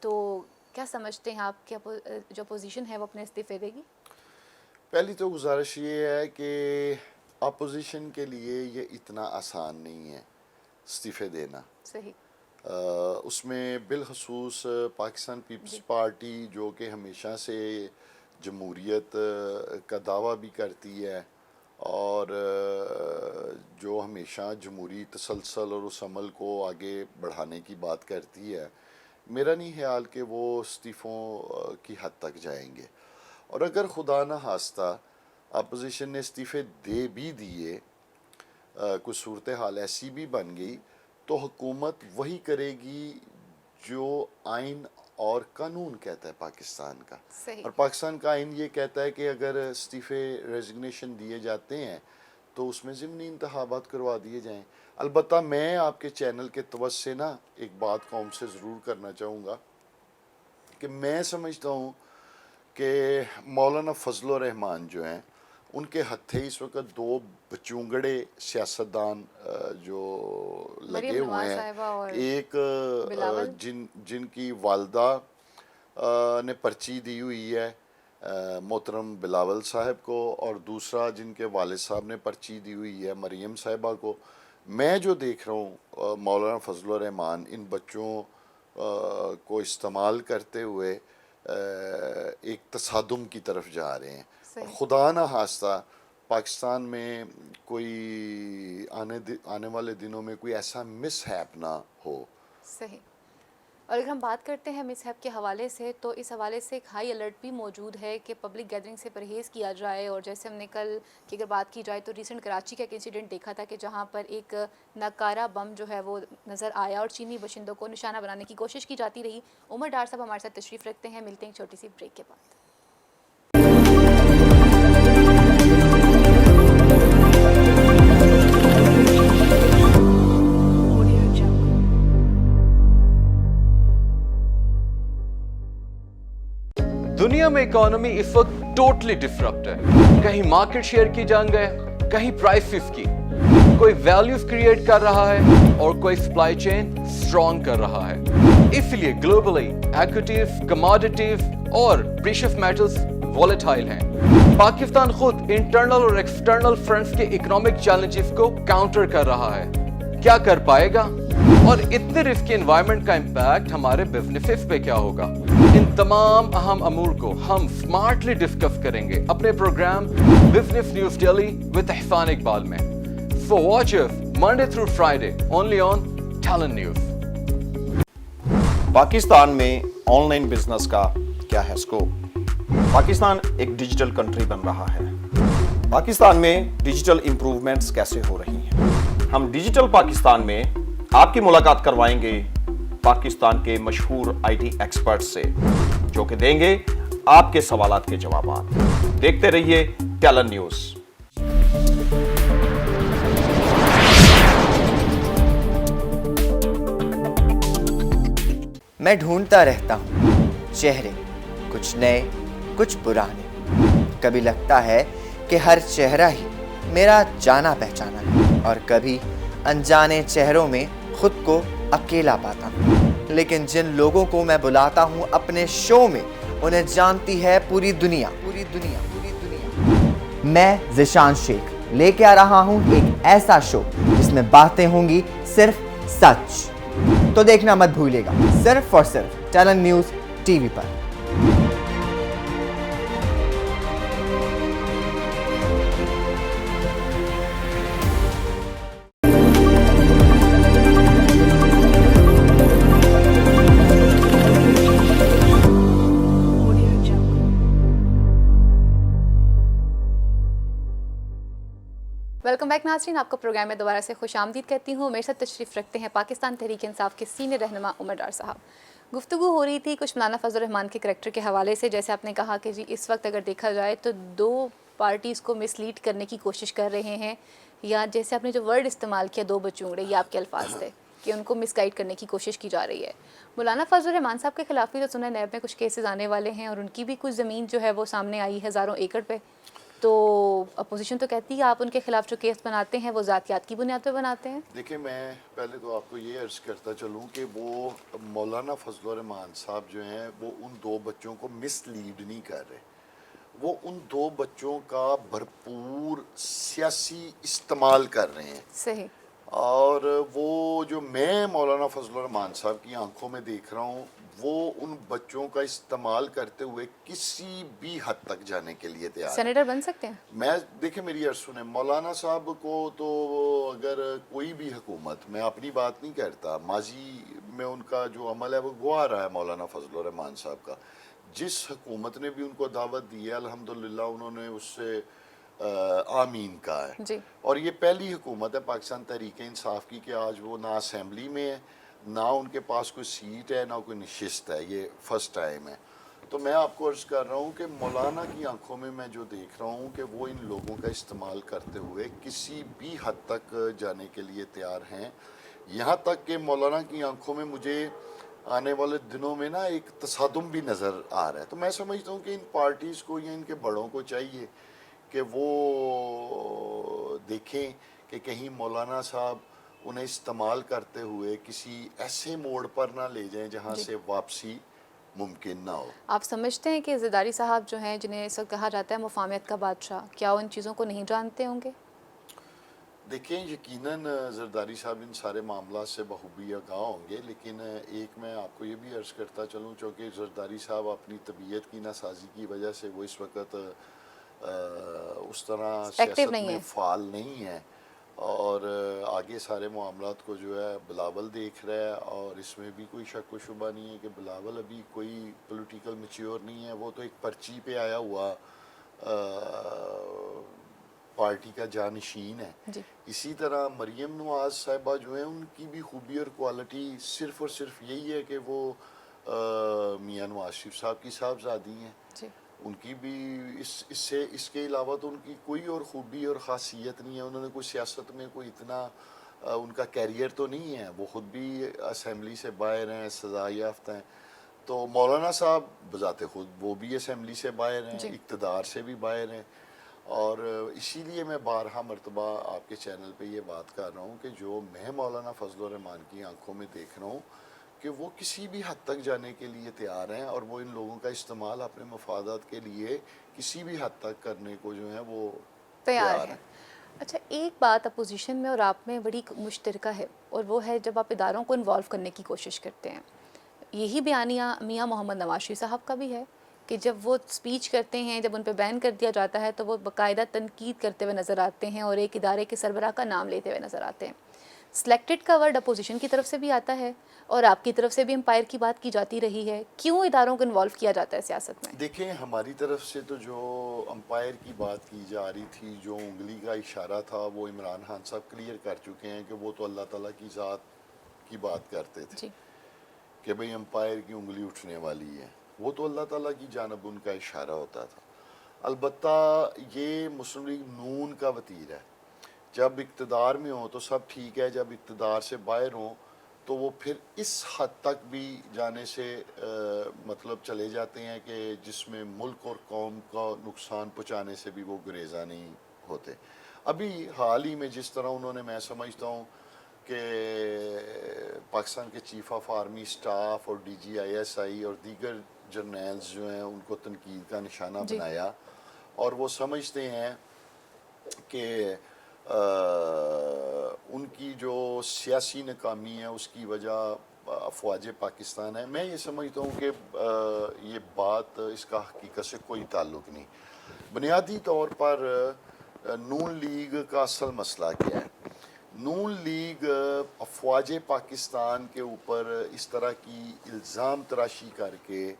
تو کیا سمجھتے ہیں آپ کہ جو اپوزیشن ہے وہ اپنے استعفے دے گی؟ پہلی تو گزارش یہ ہے کہ اپوزیشن کے لیے یہ اتنا آسان نہیں ہے استعفے دینا. صحیح. اس میں بالخصوص پاکستان پیپلز پارٹی جو کہ ہمیشہ سے جمہوریت کا دعویٰ بھی کرتی ہے اور جو ہمیشہ جمہوری تسلسل اور اس عمل کو آگے بڑھانے کی بات کرتی ہے, میرا نہیں خیال کہ وہ استعفوں کی حد تک جائیں گے. اور اگر خدا نہ خواستہ اپوزیشن نے استعفے دے بھی دیے, کچھ صورتحال ایسی بھی بن گئی, تو حکومت وہی کرے گی جو آئین اور قانون کہتا ہے پاکستان کا. اور پاکستان کا آئین یہ کہتا ہے کہ اگر استعفے ریزگنیشن دیے جاتے ہیں تو اس میں ضمنی انتخابات کروا دیے جائیں. البتہ میں آپ کے چینل کے توسط سے نا ایک بات قوم سے ضرور کرنا چاہوں گا کہ میں سمجھتا ہوں کہ مولانا فضل الرحمان جو ہیں ان کے ہتھے اس وقت دو بچونگڑے سیاستدان جو لگے ہوئے ہیں, ایک جن کی والدہ نے پرچی دی ہوئی ہے محترم بلاول صاحب کو, اور دوسرا جن کے والد صاحب نے پرچی دی ہوئی ہے مریم صاحبہ کو. میں جو دیکھ رہا ہوں مولانا فضل الرحمان ان بچوں کو استعمال کرتے ہوئے ایک تصادم کی طرف جا رہے ہیں. اور خدا نہ خواستہ پاکستان میں کوئی آنے والے دنوں میں کوئی ایسا مس ہیپ نہ ہو. صحیح. اور اگر ہم بات کرتے ہیں مس ہیپ کے حوالے سے تو اس حوالے سے ایک ہائی الرٹ بھی موجود ہے کہ پبلک گیدرنگ سے پرہیز کیا جائے. اور جیسے ہم نے کل کی اگر بات کی جائے تو ریسنٹ کراچی کا ایک انسیڈنٹ دیکھا تھا کہ جہاں پر ایک ناکارہ بم جو ہے وہ نظر آیا اور چینی باشندوں کو نشانہ بنانے کی کوشش کی جاتی رہی. عمر ڈار صاحب ہمارے ساتھ تشریف رکھتے ہیں, ملتے ہیں ایک چھوٹی سی بریک کے بعد. دنیا میں اکانومی اس وقت ٹوٹلی ڈسرپٹ ہے. کہیں مارکیٹ شیئر کی جنگ ہے, کہیں پرائسز کی. کوئی ویلیوز کریٹ کر رہا ہے اور کوئی سپلائی چین اسٹرانگ کر رہا ہے. اس لیے گلوبلی ایکوٹیز, کموڈیٹیز اور پریشیس میٹلز والیٹائل ہیں. پاکستان خود انٹرنل اور ایکسٹرنل فرنٹس کے اکنامک چیلنجز کو کاؤنٹر کر رہا ہے. کیا کر پائے گا؟ اور اتنے رسکی انوائرمنٹ کا امپیکٹ ہمارے بزنسز پہ کیا ہوگا؟ ان تمام اہم امور کو ہم سمارٹلی ڈسکس کریں گے اپنے program business news daily with Ehsan Iqbal میں. So watch us Monday through Friday only on Talent News. Pakistan میں آن لائن بزنس کا کیا ہے اسکوپ؟ پاکستان ایک ڈیجیٹل کنٹری بن رہا ہے. پاکستان میں ڈیجیٹل امپروومنٹس کیسے ہو رہی ہیں؟ ہم ڈیجیٹل پاکستان میں آپ کی ملاقات کروائیں گے پاکستان کے مشہور آئی ٹی ایکسپرٹ سے, جو کہ دیں گے آپ کے سوالات کے جوابات. دیکھتے رہیے ٹیلنٹ نیوز. میں ڈھونڈتا رہتا ہوں چہرے, کچھ نئے کچھ پرانے. کبھی لگتا ہے کہ ہر چہرہ ہی میرا جانا پہچانا ہے, اور کبھی انجانے چہروں میں خود کو اکیلا پاتا ہوں. لیکن جن لوگوں کو میں بلاتا ہوں اپنے شو میں, انہیں جانتی ہے پوری دنیا. میں ذیشان شیخ لے کے آ رہا ہوں ایک ایسا شو جس میں باتیں ہوں گی صرف سچ. تو دیکھنا مت بھولیے گا, صرف اور صرف ٹیلنٹ نیوز ٹی وی پر. ویلکم بیک ناظرین, آپ کو پروگرام میں دوبارہ سے خوش آمدید کہتی ہوں. میرے ساتھ تشریف رکھتے ہیں پاکستان تحریک انصاف کے سینئر رہنما عمر ڈار صاحب. گفتگو ہو رہی تھی کچھ مولانا فضل الرحمان کے کریکٹر کے حوالے سے. جیسے آپ نے کہا کہ جی اس وقت اگر دیکھا جائے تو دو پارٹیز کو مس لیڈ کرنے کی کوشش کر رہے ہیں, یا جیسے آپ نے جو ورڈ استعمال کیا دو بچونگڑے, یہ آپ کے الفاظ تھے کہ ان کو مس گائیڈ کرنے کی کوشش کی جا رہی ہے. مولانا فضل الرحمان صاحب کے خلاف بھی تو سنا نیب میں کچھ کیسز آنے والے ہیں, اور ان کی بھی کچھ زمین جو ہے وہ سامنے آئی ہے ہزاروں ایکڑ پہ. تو اپوزیشن تو کہتی ہے آپ ان کے خلاف جو کیس بناتے ہیں وہ ذاتیات کی بنیاد پہ بناتے ہیں. دیکھیں, میں پہلے تو آپ کو یہ عرض کرتا چلوں کہ وہ مولانا فضل الرحمان صاحب جو ہیں وہ ان دو بچوں کو مس لیڈ نہیں کر رہے. وہ ان دو بچوں کا بھرپور سیاسی استعمال کر رہے ہیں. صحیح. اور وہ جو میں مولانا فضل الرحمان صاحب کی آنکھوں میں دیکھ رہا ہوں, وہ ان بچوں کا استعمال کرتے ہوئے کسی بھی حد تک جانے کے لیے تیار ہے. سینیٹر بن سکتے ہیں. میں دیکھیں میری عرض سنیں, مولانا صاحب کو تو اگر کوئی بھی حکومت, میں اپنی بات نہیں کرتا, ماضی میں ان کا جو عمل ہے وہ گوا رہا ہے مولانا فضل الرحمان صاحب کا. جس حکومت نے بھی ان کو دعوت دی ہے الحمدللہ انہوں نے اس سے آمین کہا ہے. جی. اور یہ پہلی حکومت ہے پاکستان تحریک انصاف کی کہ آج وہ نہ اسمبلی میں ہے, نہ ان کے پاس کوئی سیٹ ہے, نہ کوئی نشست ہے. یہ فرسٹ ٹائم ہے. تو میں آپ کو عرض کر رہا ہوں کہ مولانا کی آنکھوں میں میں جو دیکھ رہا ہوں کہ وہ ان لوگوں کا استعمال کرتے ہوئے کسی بھی حد تک جانے کے لیے تیار ہیں. یہاں تک کہ مولانا کی آنکھوں میں مجھے آنے والے دنوں میں نا ایک تصادم بھی نظر آ رہا ہے. تو میں سمجھتا ہوں کہ ان پارٹیز کو یا ان کے بڑوں کو چاہیے کہ وہ دیکھیں کہ کہیں مولانا صاحب انہیں استعمال کرتے ہوئے کسی ایسے موڑ پر نہ لے جائیں جہاں سے واپسی ممکن نہ ہو. آپ سمجھتے ہیں کہ زرداری صاحب جو ہیں جنہیں اس وقت کہا جاتا ہے مفاہمت کا بادشاہ, کیا وہ ان چیزوں کو نہیں جانتے ہوں گے؟ دیکھیں, یقیناً زرداری صاحب ان سارے معاملات سے بخوبی آگاہ ہوں گے, لیکن ایک میں آپ کو یہ بھی عرض کرتا چلوں چونکہ زرداری صاحب اپنی طبیعت کی ناسازی کی وجہ سے وہ اس وقت اس طرح سیاست میں فعال نہیں ہے, اور آگے سارے معاملات کو جو ہے بلاول دیکھ رہا ہے. اور اس میں بھی کوئی شک و شبہ نہیں ہے کہ بلاول ابھی کوئی پولیٹیکل میچیور نہیں ہے, وہ تو ایک پرچی پہ آیا ہوا پارٹی کا جانشین ہے. جی. اسی طرح مریم نواز صاحبہ جو ہیں ان کی بھی خوبی اور کوالٹی صرف اور صرف یہی ہے کہ وہ میاں نواز شریف صاحب کی صاحبزادی ہیں. جی. ان کی بھی اس کے علاوہ تو ان کی کوئی اور خوبی اور خاصیت نہیں ہے. انہوں نے کوئی سیاست میں کوئی اتنا ان کا کیریئر تو نہیں ہے, وہ خود بھی اسمبلی سے باہر ہیں, سزا یافتہ ہیں. تو مولانا صاحب بذات خود وہ بھی اسمبلی سے باہر ہیں, جی. اقتدار سے بھی باہر ہیں, اور اسی لیے میں بارہا مرتبہ آپ کے چینل پہ یہ بات کر رہا ہوں کہ جو میں مولانا فضل الرحمان کی آنکھوں میں دیکھ رہا ہوں کہ وہ کسی بھی حد تک جانے کے لیے تیار ہیں, اور وہ ان لوگوں کا استعمال اپنے مفادات کے لیے کسی بھی حد تک کرنے کو جو ہے وہ تیار ہے. اچھا, ایک بات اپوزیشن میں اور آپ میں بڑی مشترکہ ہے, اور وہ ہے جب آپ اداروں کو انوالو کرنے کی کوشش کرتے ہیں. یہی بیانیہ میاں محمد نواز شریف صاحب کا بھی ہے کہ جب وہ سپیچ کرتے ہیں, جب ان پہ بین کر دیا جاتا ہے تو وہ باقاعدہ تنقید کرتے ہوئے نظر آتے ہیں اور ایک ادارے کے سربراہ کا نام لیتے ہوئے نظر آتے ہیں. سلیکٹڈ کا ورڈ اپوزیشن کی طرف سے بھی آتا ہے اور آپ کی طرف سے بھی امپائر کی بات کی جاتی رہی ہے. کیوں اداروں کو انوالو کیا جاتا ہے سیاست میں؟ دیکھیں, ہماری طرف سے تو جو امپائر کی بات کی جا رہی تھی, جو انگلی کا اشارہ تھا, وہ عمران خان صاحب کلیئر کر چکے ہیں کہ وہ تو اللہ تعالیٰ کی ذات کی بات کرتے تھے جی. کہ بھئی امپائر کی انگلی اٹھنے والی ہے, وہ تو اللہ تعالیٰ کی جانب ان کا اشارہ ہوتا تھا. البتہ یہ مسلم لیگ نون کا وتیر ہے, جب اقتدار میں ہوں تو سب ٹھیک ہے, جب اقتدار سے باہر ہوں تو وہ پھر اس حد تک بھی جانے سے مطلب چلے جاتے ہیں کہ جس میں ملک اور قوم کا نقصان پہنچانے سے بھی وہ گریزاں نہیں ہوتے. ابھی حال ہی میں جس طرح انہوں نے, میں سمجھتا ہوں کہ پاکستان کے چیف آف آرمی اسٹاف اور DGISI اور دیگر جرنیلز جو ہیں ان کو تنقید کا نشانہ جی. بنایا, اور وہ سمجھتے ہیں کہ ان کی جو سیاسی ناکامی ہے اس کی وجہ افواج پاکستان ہے. میں یہ سمجھتا ہوں کہ یہ بات, اس کا حقیقت سے کوئی تعلق نہیں. بنیادی طور پر نون لیگ کا اصل مسئلہ کیا ہے؟ نون لیگ افواج پاکستان کے اوپر اس طرح کی الزام تراشی کر کے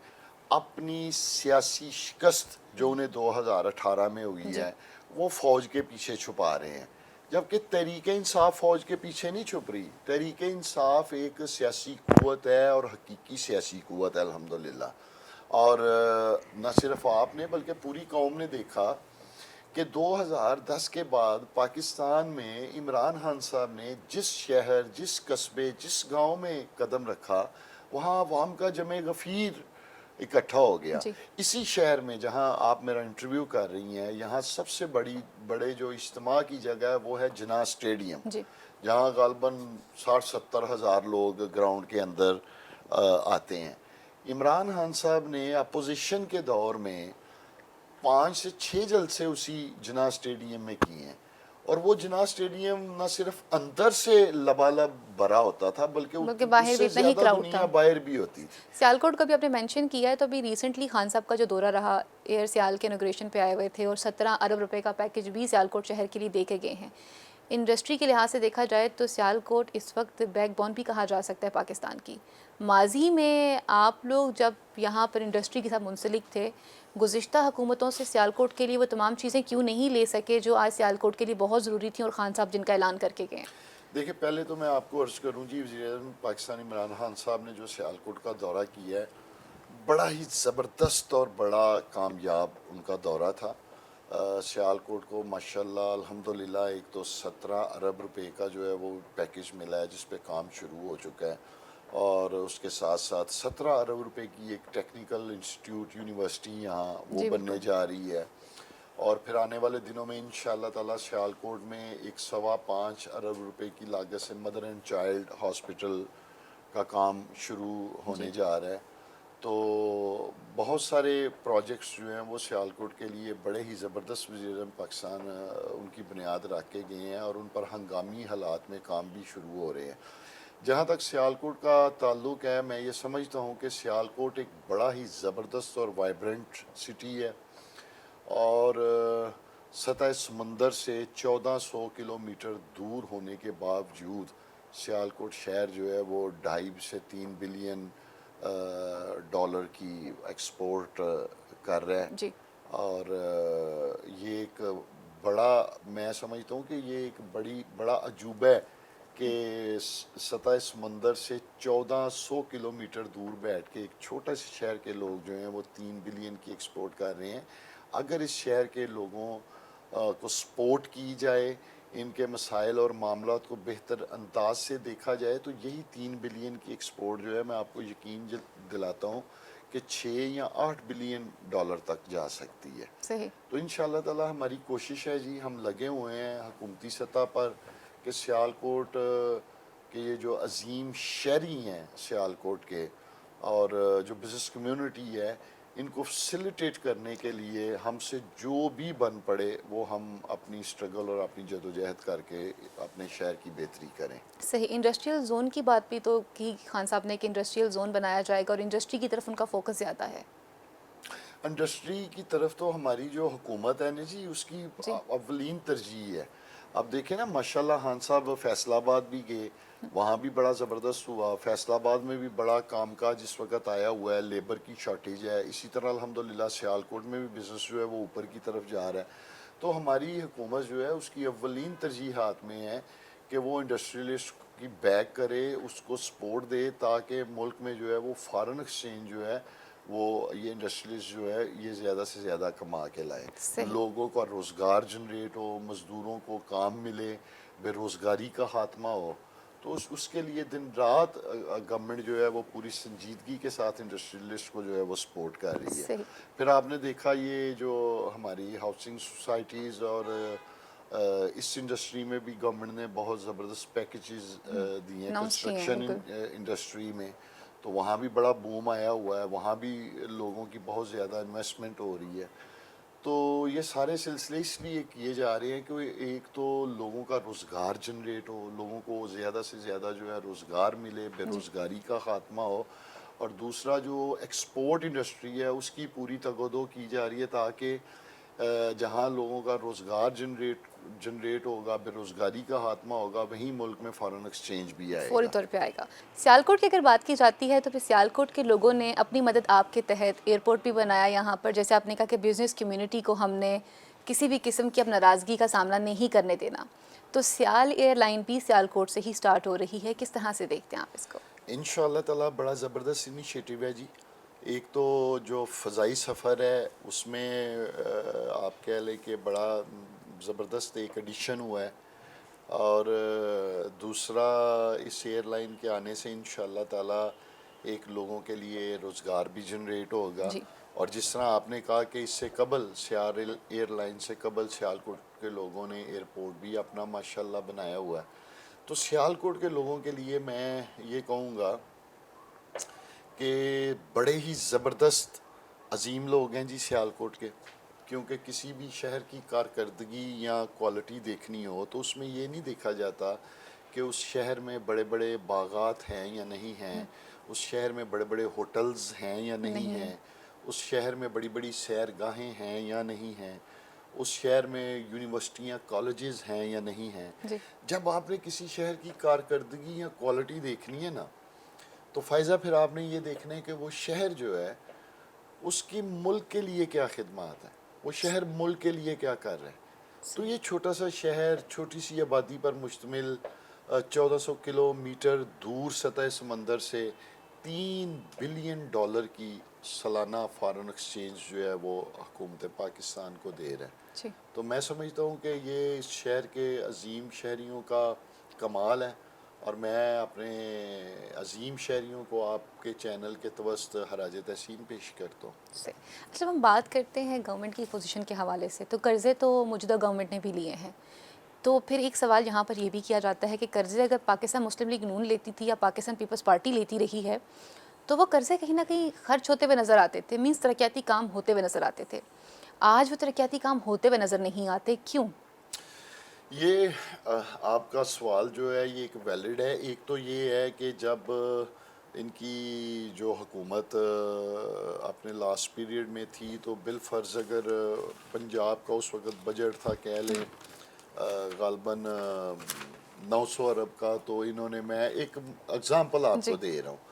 اپنی سیاسی شکست جو انہیں 2018 میں ہوئی ہے وہ فوج کے پیچھے چھپا رہے ہیں, جبکہ تحریک انصاف فوج کے پیچھے نہیں چھپ رہی. تحریک انصاف ایک سیاسی قوت ہے اور حقیقی سیاسی قوت ہے الحمدللہ. اور نہ صرف آپ نے بلکہ پوری قوم نے دیکھا کہ 2010 کے بعد پاکستان میں عمران خان صاحب نے جس شہر, جس قصبے, جس گاؤں میں قدم رکھا, وہاں عوام کا جمع غفیر اکٹھا ہو گیا. جی. اسی شہر میں جہاں آپ میرا انٹرویو کر رہی ہیں, یہاں سب سے بڑے جو اجتماع کی جگہ ہے وہ ہے جناح اسٹیڈیم, جی. جہاں غالباً 60-70 ہزار لوگ گراؤنڈ کے اندر آتے ہیں. عمران خان صاحب نے اپوزیشن کے دور میں 5 سے 6 جلسے اسی جناح اسٹیڈیم میں کیے ہیں, اور وہ جناح اسٹیڈیم نہ صرف اندر سے لبالب بھرا ہوتا تھا بلکہ باہر اس بھی سے اتنا ہی زیادہ کراؤڈ دنیا تھا. باہر بھی ہوتی تھی. سیالکوٹ کا بھی آپ نے مینشن کیا ہے, تو ابھی ریسنٹلی خان صاحب کا جو دورہ رہا, ایئر سیال کے انوگریشن پہ آئے ہوئے تھے اور 17 ارب روپے کا پیکج بھی سیالکوٹ شہر کے لیے دے کے گئے ہیں. انڈسٹری کے لحاظ سے دیکھا جائے تو سیالکوٹ اس وقت بیک بون بھی کہا جا سکتا ہے پاکستان کی. ماضی میں آپ لوگ جب یہاں پر انڈسٹری کے ساتھ منسلک تھے, گزشتہ حکومتوں سے سیالکوٹ کے لیے وہ تمام چیزیں کیوں نہیں لے سکے جو آج سیالکوٹ کے لیے بہت ضروری تھیں اور خان صاحب جن کا اعلان کر کے گئے ہیں؟ دیکھیں, پہلے تو میں آپ کو عرض کروں جی, وزیر اعظم پاکستان عمران خان صاحب نے جو سیالکوٹ کا دورہ کیا ہے, بڑا ہی زبردست اور بڑا کامیاب ان کا دورہ تھا. سیالکوٹ کو ماشاءاللہ الحمدللہ ایک تو 17 ارب روپے کا جو ہے وہ پیکج ملا ہے جس پہ کام شروع ہو چکا ہے, اور اس کے ساتھ ساتھ 17 ارب روپے کی ایک ٹیکنیکل انسٹیٹیوٹ یونیورسٹی یہاں وہ جی بننے بالکل. جا رہی ہے, اور پھر آنے والے دنوں میں انشاءاللہ تعالیٰ سیالکوٹ میں 1.25 ارب روپے کی لاگت سے مدر اینڈ چائلڈ ہاسپٹل کا کام شروع ہونے جا رہا ہے. تو بہت سارے پروجیکٹس جو ہیں وہ سیالکوٹ کے لیے بڑے ہی زبردست وزیر اعظم پاکستان ان کی بنیاد رکھ کے گئے ہیں, اور ان پر ہنگامی حالات میں کام بھی شروع ہو رہے ہیں. جہاں تک سیالکوٹ کا تعلق ہے, میں یہ سمجھتا ہوں کہ سیالکوٹ ایک بڑا ہی زبردست اور وائبرنٹ سٹی ہے, اور سطح سمندر سے 1400 کلومیٹر دور ہونے کے باوجود سیالکوٹ شہر جو ہے وہ 2.5 سے 3 بلین ڈالر کی ایکسپورٹ کر رہا ہے. جی. اور یہ ایک بڑا, میں سمجھتا ہوں کہ یہ ایک بڑا عجوبہ ہے کہ سطح سمندر سے 1400 کلومیٹر دور بیٹھ کے ایک چھوٹا سے شہر کے لوگ جو ہیں وہ 3 بلین کی ایکسپورٹ کر رہے ہیں. اگر اس شہر کے لوگوں کو سپورٹ کی جائے, ان کے مسائل اور معاملات کو بہتر انداز سے دیکھا جائے تو یہی 3 بلین کی ایکسپورٹ جو ہے میں آپ کو یقین دلاتا ہوں کہ 6 یا 8 بلین ڈالر تک جا سکتی ہے. صحیح. تو انشاءاللہ تعالی ہماری کوشش ہے جی, ہم لگے ہوئے ہیں حکومتی سطح پر کہ سیالکوٹ کے یہ جو عظیم شہری ہیں سیالکوٹ کے اور جو بزنس کمیونٹی ہے ان کو فیسیلیٹیٹ کرنے کے لیے ہم سے جو بھی بن پڑے وہ ہم اپنی سٹرگل اور اپنی جدوجہد کر کے اپنے شہر کی بہتری کریں. صحیح. انڈسٹریل زون کی بات بھی تو کی خان صاحب نے کہ انڈسٹریل زون بنایا جائے گا اور انڈسٹری کی طرف ان کا فوکس زیادہ ہے. انڈسٹری کی طرف تو ہماری جو حکومت ہے نا جی اس کی اولین ترجیح ہے. اب دیکھیں نا ماشاءاللہ خان صاحب فیصل آباد بھی گئے, وہاں بھی بڑا زبردست ہوا. فیصل آباد میں بھی بڑا کام کاج اس وقت آیا ہوا ہے, لیبر کی شارٹیج ہے. اسی طرح الحمدللہ سیالکوٹ میں بھی بزنس جو ہے وہ اوپر کی طرف جا رہا ہے. تو ہماری حکومت جو ہے اس کی اولین ترجیحات میں ہے کہ وہ انڈسٹریلسٹ کی بیک کرے, اس کو سپورٹ دے تاکہ ملک میں جو ہے وہ فارن ایکسچینج جو ہے وہ یہ انڈسٹریلسٹ جو ہے یہ زیادہ سے زیادہ کما کے لائے, لوگوں کا روزگار جنریٹ ہو, مزدوروں کو کام ملے, بے روزگاری کا خاتمہ ہو. تو اس کے لیے دن رات گورنمنٹ جو ہے وہ پوری سنجیدگی کے ساتھ انڈسٹریلسٹ کو جو ہے وہ سپورٹ کر رہی ہے. پھر آپ نے دیکھا یہ جو ہماری ہاؤسنگ سوسائٹیز اور اس انڈسٹری میں بھی گورنمنٹ نے بہت زبردست پیکیجز دیے ہیں کنسٹرکشن انڈسٹری میں, تو وہاں بھی بڑا بوم آیا ہوا ہے, وہاں بھی لوگوں کی بہت زیادہ انویسٹمنٹ ہو رہی ہے. تو یہ سارے سلسلے اس لیے کیے جا رہے ہیں کہ ایک تو لوگوں کا روزگار جنریٹ ہو, لوگوں کو زیادہ سے زیادہ جو ہے روزگار ملے, بے روزگاری کا خاتمہ ہو, اور دوسرا جو ایکسپورٹ انڈسٹری ہے اس کی پوری تگودو کی جا رہی ہے تاکہ جہاں لوگوں کا روزگار جنریٹ ہوگا, بے روزگاری کا خاتمہ ہوگا, وہیں ملک میں فارن ایکسچینج بھی آئے گا, فوری طور پہ آئے گا. سیالکوٹ کی اگر بات کی جاتی ہے تو پھر سیالکوٹ کے لوگوں نے اپنی مدد آپ کے تحت ایئرپورٹ بھی بنایا یہاں پر, جیسے آپ نے کہا کہ بزنس کمیونٹی کو ہم نے کسی بھی قسم کی اب ناراضگی کا سامنا نہیں کرنے دینا, تو سیال ایئر لائن بھی سیالکوٹ سے ہی سٹارٹ ہو رہی ہے. کس طرح سے دیکھتے ہیں آپ اس کو؟ انشاءاللہ تعالی بڑا زبردست انیشیٹو ہے جی. ایک تو جو فضائی سفر ہے اس میں آپ کہہ لیں کہ بڑا زبردست ایک ایڈیشن ہوا ہے, اور دوسرا اس ایئر لائن کے آنے سے انشاءاللہ تعالی ایک لوگوں کے لیے روزگار بھی جنریٹ ہوگا. اور جس طرح آپ نے کہا کہ اس سے قبل سیال ایئر لائن سے قبل سیالکوٹ کے لوگوں نے ایئرپورٹ بھی اپنا ماشاءاللہ بنایا ہوا ہے. تو سیالکوٹ کے لوگوں کے لیے میں یہ کہوں گا کہ بڑے ہی زبردست عظیم لوگ ہیں جی سیالکوٹ کے, کیونکہ کسی بھی شہر کی کارکردگی یا کوالٹی دیکھنی ہو تو اس میں یہ نہیں دیکھا جاتا کہ اس شہر میں بڑے بڑے باغات ہیں یا نہیں ہیں, اس شہر میں بڑے بڑے ہوٹلز ہیں یا نہیں ہیں, اس شہر میں بڑی بڑی سیر گاہیں ہیں یا نہیں ہیں, اس شہر میں یونیورسٹیاں کالجز ہیں یا نہیں ہیں. جب آپ نے کسی شہر کی کارکردگی یا کوالٹی دیکھنی ہے نا تو فائزہ پھر آپ نے یہ دیکھنا ہے کہ وہ شہر جو ہے اس کی ملک کے لیے کیا خدمات ہیں, وہ شہر ملک کے لیے کیا کر رہے ہیں. تو یہ چھوٹا سا شہر چھوٹی سی آبادی پر مشتمل 1400 کلومیٹر دور سطح سمندر سے 3 بلین ڈالر کی سالانہ فارن ایکسچینج جو ہے وہ حکومت پاکستان کو دے رہا ہے. تو میں سمجھتا ہوں کہ یہ اس شہر کے عظیم شہریوں کا کمال ہے, اور میں اپنے عظیم شہریوں کو آپ کے چینل کے توسط خراج تحسین پیش کرتا ہوں. جب ہم بات کرتے ہیں گورنمنٹ کی پوزیشن کے حوالے سے تو قرضے تو موجودہ گورنمنٹ نے بھی لیے ہیں, تو پھر ایک سوال یہاں پر یہ بھی کیا جاتا ہے کہ قرضے اگر پاکستان مسلم لیگ نون لیتی تھی یا پاکستان پیپلز پارٹی لیتی رہی ہے تو وہ قرضے کہیں نہ کہیں خرچ ہوتے ہوئے نظر آتے تھے, مینس ترقیاتی کام ہوتے ہوئے نظر آتے تھے. آج وہ ترقیاتی کام ہوتے ہوئے نظر نہیں آتے, کیوں؟ یہ آپ کا سوال جو ہے یہ ایک ویلڈ ہے. ایک تو یہ ہے کہ جب ان کی جو حکومت اپنے لاسٹ پیریڈ میں تھی تو بالفرض اگر پنجاب کا اس وقت بجٹ تھا کہہ لیں غالباً 900 ارب کا, تو انہوں نے, میں ایک اگزامپل آپ کو دے رہا ہوں,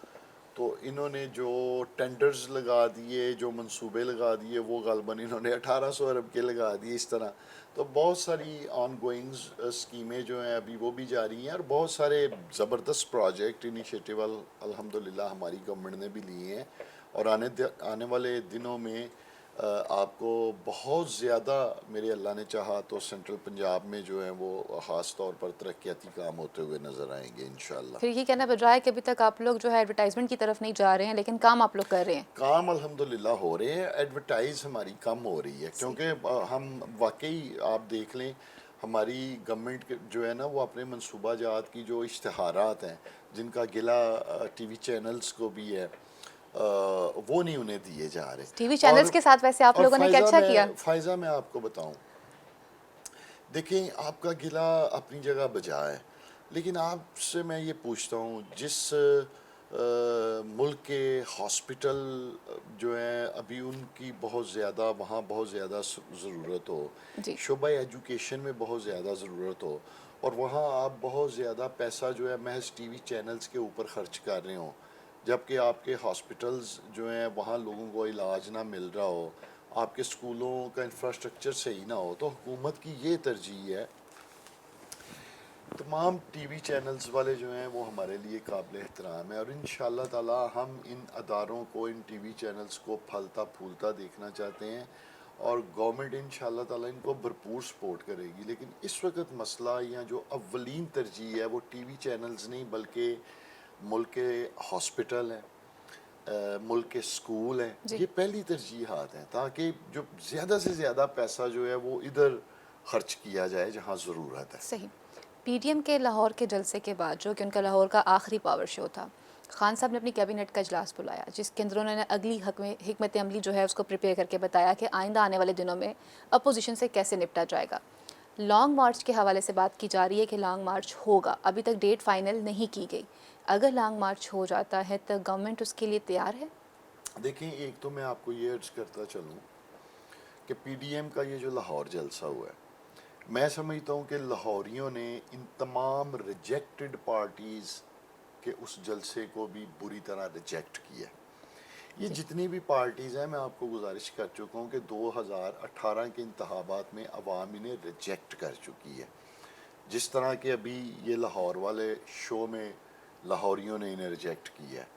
تو انہوں نے جو ٹینڈرز لگا دیے, جو منصوبے لگا دیے, وہ غالباً انہوں نے 1800 ارب کے لگا دیے اس طرح. تو بہت ساری آن گوئنگز اسکیمیں جو ہیں ابھی وہ بھی جاری ہیں, اور بہت سارے زبردست پروجیکٹ انیشیٹو الحمدللہ ہماری گورنمنٹ نے بھی لیے ہیں, اور آنے والے دنوں میں آپ کو بہت زیادہ میرے اللہ نے چاہا تو سینٹرل پنجاب میں جو ہیں وہ خاص طور پر ترقیاتی کام ہوتے ہوئے نظر آئیں گے انشاءاللہ. پھر یہ کہنا بن رہا ہے کہ ابھی تک آپ لوگ جو ہے ایڈورٹائزمنٹ کی طرف نہیں جا رہے ہیں لیکن کام آپ لوگ کر رہے ہیں. کام الحمدللہ ہو رہے ہیں. ایڈورٹائز ہماری کم ہو رہی ہے کیونکہ ہم واقعی آپ دیکھ لیں ہماری گورنمنٹ جو ہے نا وہ اپنے منصوبہ جات کی جو اشتہارات ہیں جن کا گلہ ٹی وی چینلز کو بھی ہے وہ نہیں انہیں دیے جا رہے. ٹی وی چینلز کے ساتھ ویسے آپ لوگوں نے کیا اچھا کیا؟ فائزہ میں آپ کو بتاؤں دیکھیں آپ کا گلہ اپنی جگہ بجا ہے لیکن آپ سے میں یہ پوچھتا ہوں جس ملک کے ہاسپٹل جو ہیں ابھی ان کی بہت زیادہ وہاں بہت زیادہ ضرورت ہو شعبہ ایجوکیشن میں بہت زیادہ ضرورت ہو اور وہاں آپ بہت زیادہ پیسہ جو ہے محض ٹی وی چینلز کے اوپر خرچ کر رہے ہوں جبکہ آپ کے ہاسپٹلز جو ہیں وہاں لوگوں کو علاج نہ مل رہا ہو آپ کے اسکولوں کا انفراسٹرکچر صحیح نہ ہو تو حکومت کی یہ ترجیح ہے. تمام ٹی وی چینلز والے جو ہیں وہ ہمارے لیے قابل احترام ہے اور انشاءاللہ تعالی ہم ان اداروں کو ان ٹی وی چینلز کو پھلتا پھولتا دیکھنا چاہتے ہیں اور گورنمنٹ انشاءاللہ تعالی ان کو بھرپور سپورٹ کرے گی. لیکن اس وقت مسئلہ یا جو اولین ترجیح ہے وہ ٹی وی چینلز نہیں بلکہ ملک کے ہاسپٹل ہیں ملک کے سکول ہیں یہ پہلی ترجیحات ہیں تاکہ جو زیادہ سے زیادہ پیسہ جو ہے وہ ادھر خرچ کیا جائے جہاں ضرورت ہے. صحیح. پی ڈی ایم کے لاہور کے جلسے کے بعد جو کہ ان کا لاہور کا آخری پاور شو تھا خان صاحب نے اپنی کیبنٹ کا اجلاس بلایا جس کے اندر انہوں نے اگلی حکمت عملی جو ہے اس کو پریپیئر کر کے بتایا کہ آئندہ آنے والے دنوں میں اپوزیشن سے کیسے نپٹا جائے گا. لانگ مارچ کے حوالے سے بات کی جا رہی ہے کہ لانگ مارچ ہوگا ابھی تک ڈیٹ فائنل نہیں کی گئی. اگر لانگ مارچ ہو جاتا ہے تو گورنمنٹ اس کے لیے تیار ہے؟ دیکھیں ایک تو میں آپ کو یہ عرض کرتا چلوں کہ پی ڈی ایم کا یہ جو لاہور جلسہ ہوا ہے میں سمجھتا ہوں کہ لاہوریوں نے ان تمام ریجیکٹڈ پارٹیز کے اس جلسے کو بھی بری طرح ریجیکٹ کیا. یہ جتنی بھی پارٹیز ہیں میں آپ کو گزارش کر چکا ہوں کہ 2018 کے انتخابات میں عوام انہیں ریجیکٹ کر چکی ہے. جس طرح کہ ابھی یہ لاہور والے شو میں لاہوریوں نے انہیں ریجیکٹ کیا ہے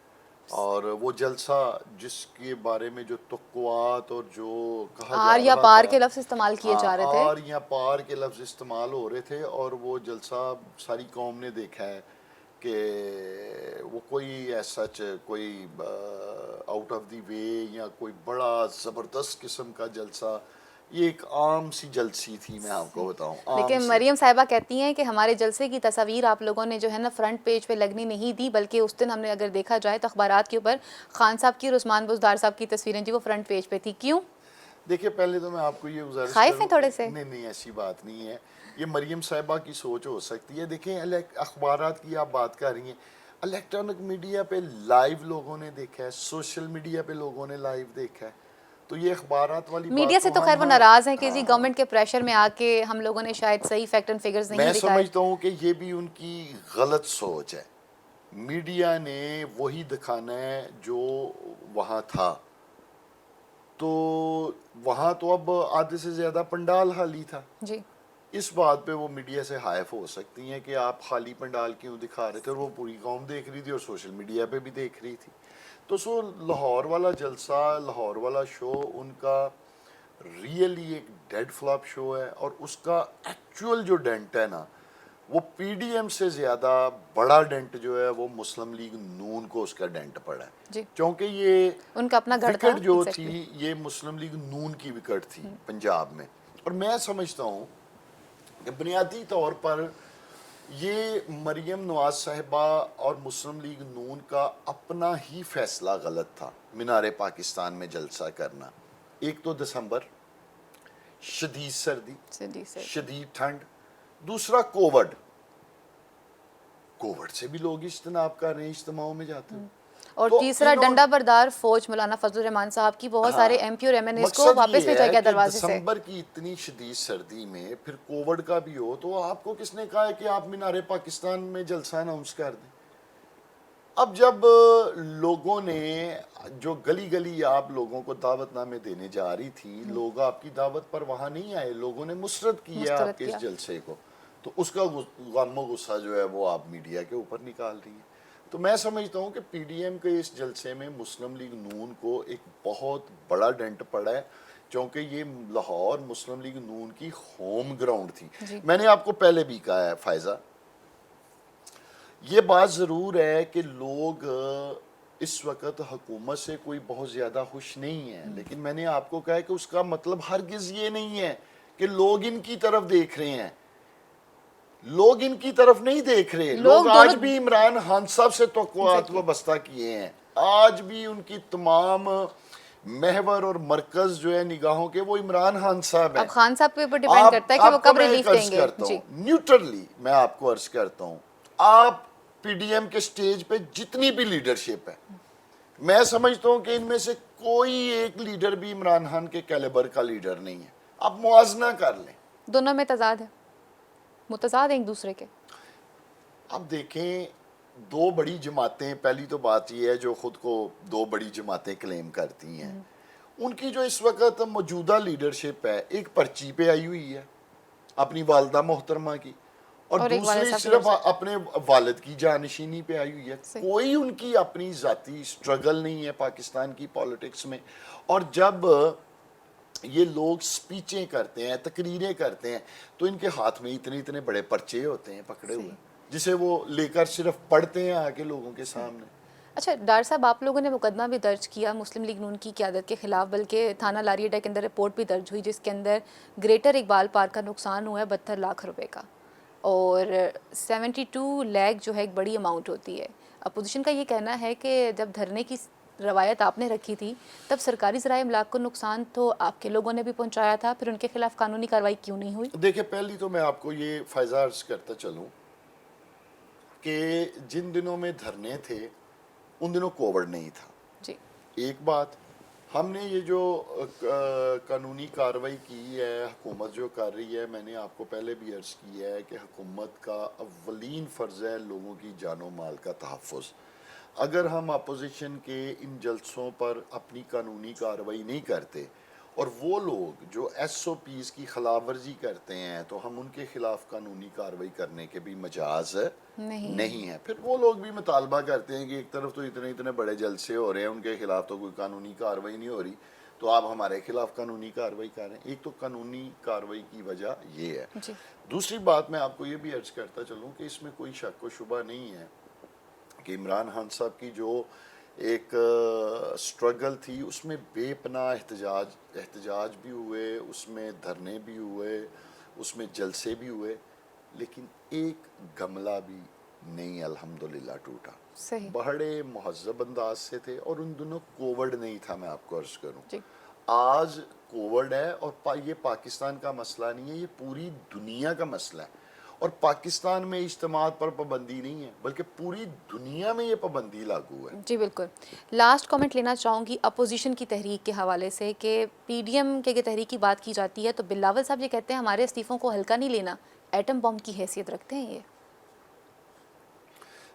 اور وہ جلسہ جس کے بارے میں جو توقعات اور جو کہا جا آر یا رہا پار تھا کے لفظ استعمال کیے جا رہے تھے آر یا پار کے لفظ استعمال ہو رہے تھے اور وہ جلسہ ساری قوم نے دیکھا ہے کہ وہ کوئی ایسا کوئی آؤٹ آف دی وے یا کوئی بڑا زبردست قسم کا جلسہ یہ ایک عام سی جلسی تھی میں آپ کو بتاؤں. لیکن مریم صاحبہ کہتی ہیں کہ ہمارے جلسے کی تصاویر آپ لوگوں نے جو ہے نا فرنٹ پیج پہ لگنی نہیں دی بلکہ اس دن ہم نے اگر دیکھا جائے تو اخبارات کے اوپر خان صاحب کی اور عثمان بزدار صاحب کی تصویریں جی وہ فرنٹ پیج پہ تھی. کیوں؟ دیکھیے پہلے تو میں آپ کو یہ گزارش خائف ہیں تھوڑے سے؟ نہیں ایسی بات نہیں ہے یہ مریم صاحبہ کی سوچ ہو سکتی ہے. دیکھیں اخبارات کی آپ بات کر رہی ہیں الیکٹرانک میڈیا پہ لائیو لوگوں نے دیکھا ہے سوشل میڈیا پہ لوگوں نے لائیو دیکھا ہے تو یہ اخبارات والی میڈیا سے تو خیر وہ ناراض ہیں کہ جی گورنمنٹ کے پریشر میں آ کے ہم لوگوں نے شاید صحیح فیکٹ اینڈ فگرز نہیں دکھائے. میں سمجھتا ہوں کہ یہ بھی ان کی غلط سوچ ہے. میڈیا نے وہی دکھانا ہے جو وہاں تھا تو وہاں تو اب آدھے سے زیادہ پنڈال خالی تھا. جی اس بات پہ وہ میڈیا سے حائف ہو سکتی ہیں کہ آپ خالی پنڈال کیوں دکھا رہے تھے اور وہ پوری قوم دیکھ رہی تھی اور سوشل میڈیا پہ بھی دیکھ رہی تھی. تو سو لاہور والا جلسہ لاہور والا شو ان کا ریئلی ایک ڈیڈ فلاپ شو ہے اور اس کا ایکچول جو ڈینٹ ہے نا وہ پی ڈی ایم سے زیادہ بڑا ڈینٹ جو ہے وہ مسلم لیگ نون کو اس کا ڈینٹ پڑا ہے کیونکہ یہ ان کا اپنا گڑھ تھا وکٹ جو تھی یہ مسلم لیگ نون کی وکٹ تھی پنجاب میں. اور میں سمجھتا ہوں کہ بنیادی طور پر یہ مریم نواز صاحبہ اور مسلم لیگ نون کا اپنا ہی فیصلہ غلط تھا مینار پاکستان میں جلسہ کرنا. ایک تو دسمبر شدید سردی شدید ٹھنڈ دوسرا کووڈ سے بھی لوگ اجتناب کر رہے ہیں اجتماعوں میں جاتے ہیں اور تیسرا ڈنڈا بردار فوج مولانا فضل الرحمان صاحب کی بہت سارے ایم پی اور ایم این ایس کو واپس بھیجا گیا دروازے سے. دسمبر کی اتنی شدید سردی میں پھر کووڈ کا بھی ہو تو آپ کو کس نے کہا ہے کہ آپ مینار پاکستان میں جلسہ اناؤنس کر دیں. اب جب لوگوں نے جو گلی گلی آپ لوگوں کو دعوت نامے دینے جا رہی تھی لوگ آپ کی دعوت پر وہاں نہیں آئے لوگوں نے مسرت کیا آپ کے اس جلسے کو تو اس کا غم و غصہ جو ہے وہ آپ میڈیا کے اوپر نکال رہی ہیں. تو میں سمجھتا ہوں کہ پی ڈی ایم کے اس جلسے میں مسلم لیگ نون کو ایک بہت بڑا ڈنٹ پڑا ہے، چونکہ یہ لاہور مسلم لیگ نون کی ہوم گراؤنڈ تھی. میں نے آپ کو پہلے بھی کہا ہے فائزہ، یہ بات ضرور ہے کہ لوگ اس وقت حکومت سے کوئی بہت زیادہ خوش نہیں ہے، لیکن میں نے آپ کو کہا ہے کہ اس کا مطلب ہرگز یہ نہیں ہے کہ لوگ ان کی طرف دیکھ رہے ہیں. لوگ ان کی طرف نہیں دیکھ رہے، لوگ آج بھی عمران خان صاحب سے توقعات وابستہ کیے ہیں. آج بھی ان کی تمام محور اور مرکز جو ہے نگاہوں کے وہ عمران خان صاحب ہیں. اب خان صاحب کے اوپر ڈیپینڈ کرتا ہے کہ وہ کب ریلیف دیں گے. جی نیوٹرلی میں آپ کو عرض کرتا ہوں، آپ پی ڈی ایم کے سٹیج پہ جتنی بھی لیڈرشپ ہے، میں سمجھتا ہوں کہ ان میں سے کوئی ایک لیڈر بھی عمران خان کے کیلیبر کا لیڈر نہیں ہے. آپ موازنہ کر لیں، دونوں میں تضاد ہے، متضاد ہیں ایک دوسرے کے. اب دیکھیں دو بڑی جماعتیں، پہلی تو بات یہ ہے جو خود کو دو بڑی جماعتیں کلیم کرتی ہیں، ان کی جو اس وقت موجودہ لیڈرشپ ہے ایک پرچی پہ آئی ہوئی ہے اپنی والدہ محترمہ کی، اور دوسری صرف اپنے والد کی جانشینی پہ آئی ہوئی ہے. کوئی ان کی اپنی ذاتی سٹرگل نہیں ہے پاکستان کی پالیٹکس میں. اور جب یہ لوگ سپیچیں کرتے ہیں، تقریریں کرتے ہیں، تو ان کے ہاتھ میں اتنے بڑے پرچے ہوتے ہیں پکڑے ہوئے، جسے وہ لے کر صرف پڑھتے ہیں آگے لوگوں کے سامنے. اچھا ڈار صاحب، آپ لوگوں نے مقدمہ بھی درج کیا مسلم لیگ نون کی قیادت کے خلاف، بلکہ تھانہ لاری اڈا کے اندر رپورٹ بھی درج ہوئی جس کے اندر گریٹر اقبال پارک کا نقصان ہوا ہے 72 لاکھ روپے کا، اور 72 لاکھ جو ہے ایک بڑی اماؤنٹ ہوتی ہے. اپوزیشن کا یہ کہنا ہے کہ جب دھرنے کی روایت آپ نے رکھی تھی تب سرکاری ذرائع املاک کو نقصان تو آپ کے لوگوں نے بھی پہنچایا تھا، پھر ان کے خلاف قانونی کارروائی کیوں نہیں ہوئی؟ دیکھیں پہلی تو میں آپ کو یہ فائزہ عرض کرتا چلوں کہ جن دنوں میں دھرنے تھے ان دنوں کووڈ نہیں تھا. جی ایک بات، ہم نے یہ جو قانونی کارروائی کی ہے حکومت جو کر رہی ہے، میں نے آپ کو پہلے بھی عرض کیا ہے کہ حکومت کا اولین فرض ہے لوگوں کی جان و مال کا تحفظ. اگر ہم اپوزیشن کے ان جلسوں پر اپنی قانونی کارروائی نہیں کرتے اور وہ لوگ جو ایس او پیز کی خلاف ورزی کرتے ہیں تو ہم ان کے خلاف قانونی کارروائی کرنے کے بھی مجاز نہیں ہے. پھر وہ لوگ بھی مطالبہ کرتے ہیں کہ ایک طرف تو اتنے بڑے جلسے ہو رہے ہیں، ان کے خلاف تو کوئی قانونی کارروائی نہیں ہو رہی، تو آپ ہمارے خلاف قانونی کارروائی کر رہے ہیں. ایک تو قانونی کارروائی کی وجہ یہ ہے. دوسری بات میں آپ کو یہ بھی عرض کرتا چلوں کہ اس میں کوئی شک و شبہ نہیں ہے کہ عمران خان صاحب کی جو ایک سٹرگل تھی اس میں بے پناہ احتجاج بھی ہوئے، اس میں دھرنے بھی ہوئے، اس میں جلسے بھی ہوئے، لیکن ایک گملہ بھی نہیں الحمدللہ ٹوٹا. بڑے مہذب انداز سے تھے، اور ان دنوں کووڈ نہیں تھا. میں آپ کو عرض کروں آج کووڈ ہے، اور یہ پاکستان کا مسئلہ نہیں ہے، یہ پوری دنیا کا مسئلہ ہے. اور پاکستان میں اجتماعات پر پابندی نہیں ہے بلکہ پوری دنیا میں یہ پابندی لاگو ہے. جی بالکل. لاسٹ کامنٹ لینا چاہوں گی اپوزیشن کی تحریک کے حوالے سے کہ پی ڈی ایم کے تحریک کی بات کی جاتی ہے تو بلاول صاحب یہ کہتے ہیں ہمارے استعفوں کو ہلکا نہیں لینا، ایٹم بم کی حیثیت رکھتے ہیں. یہ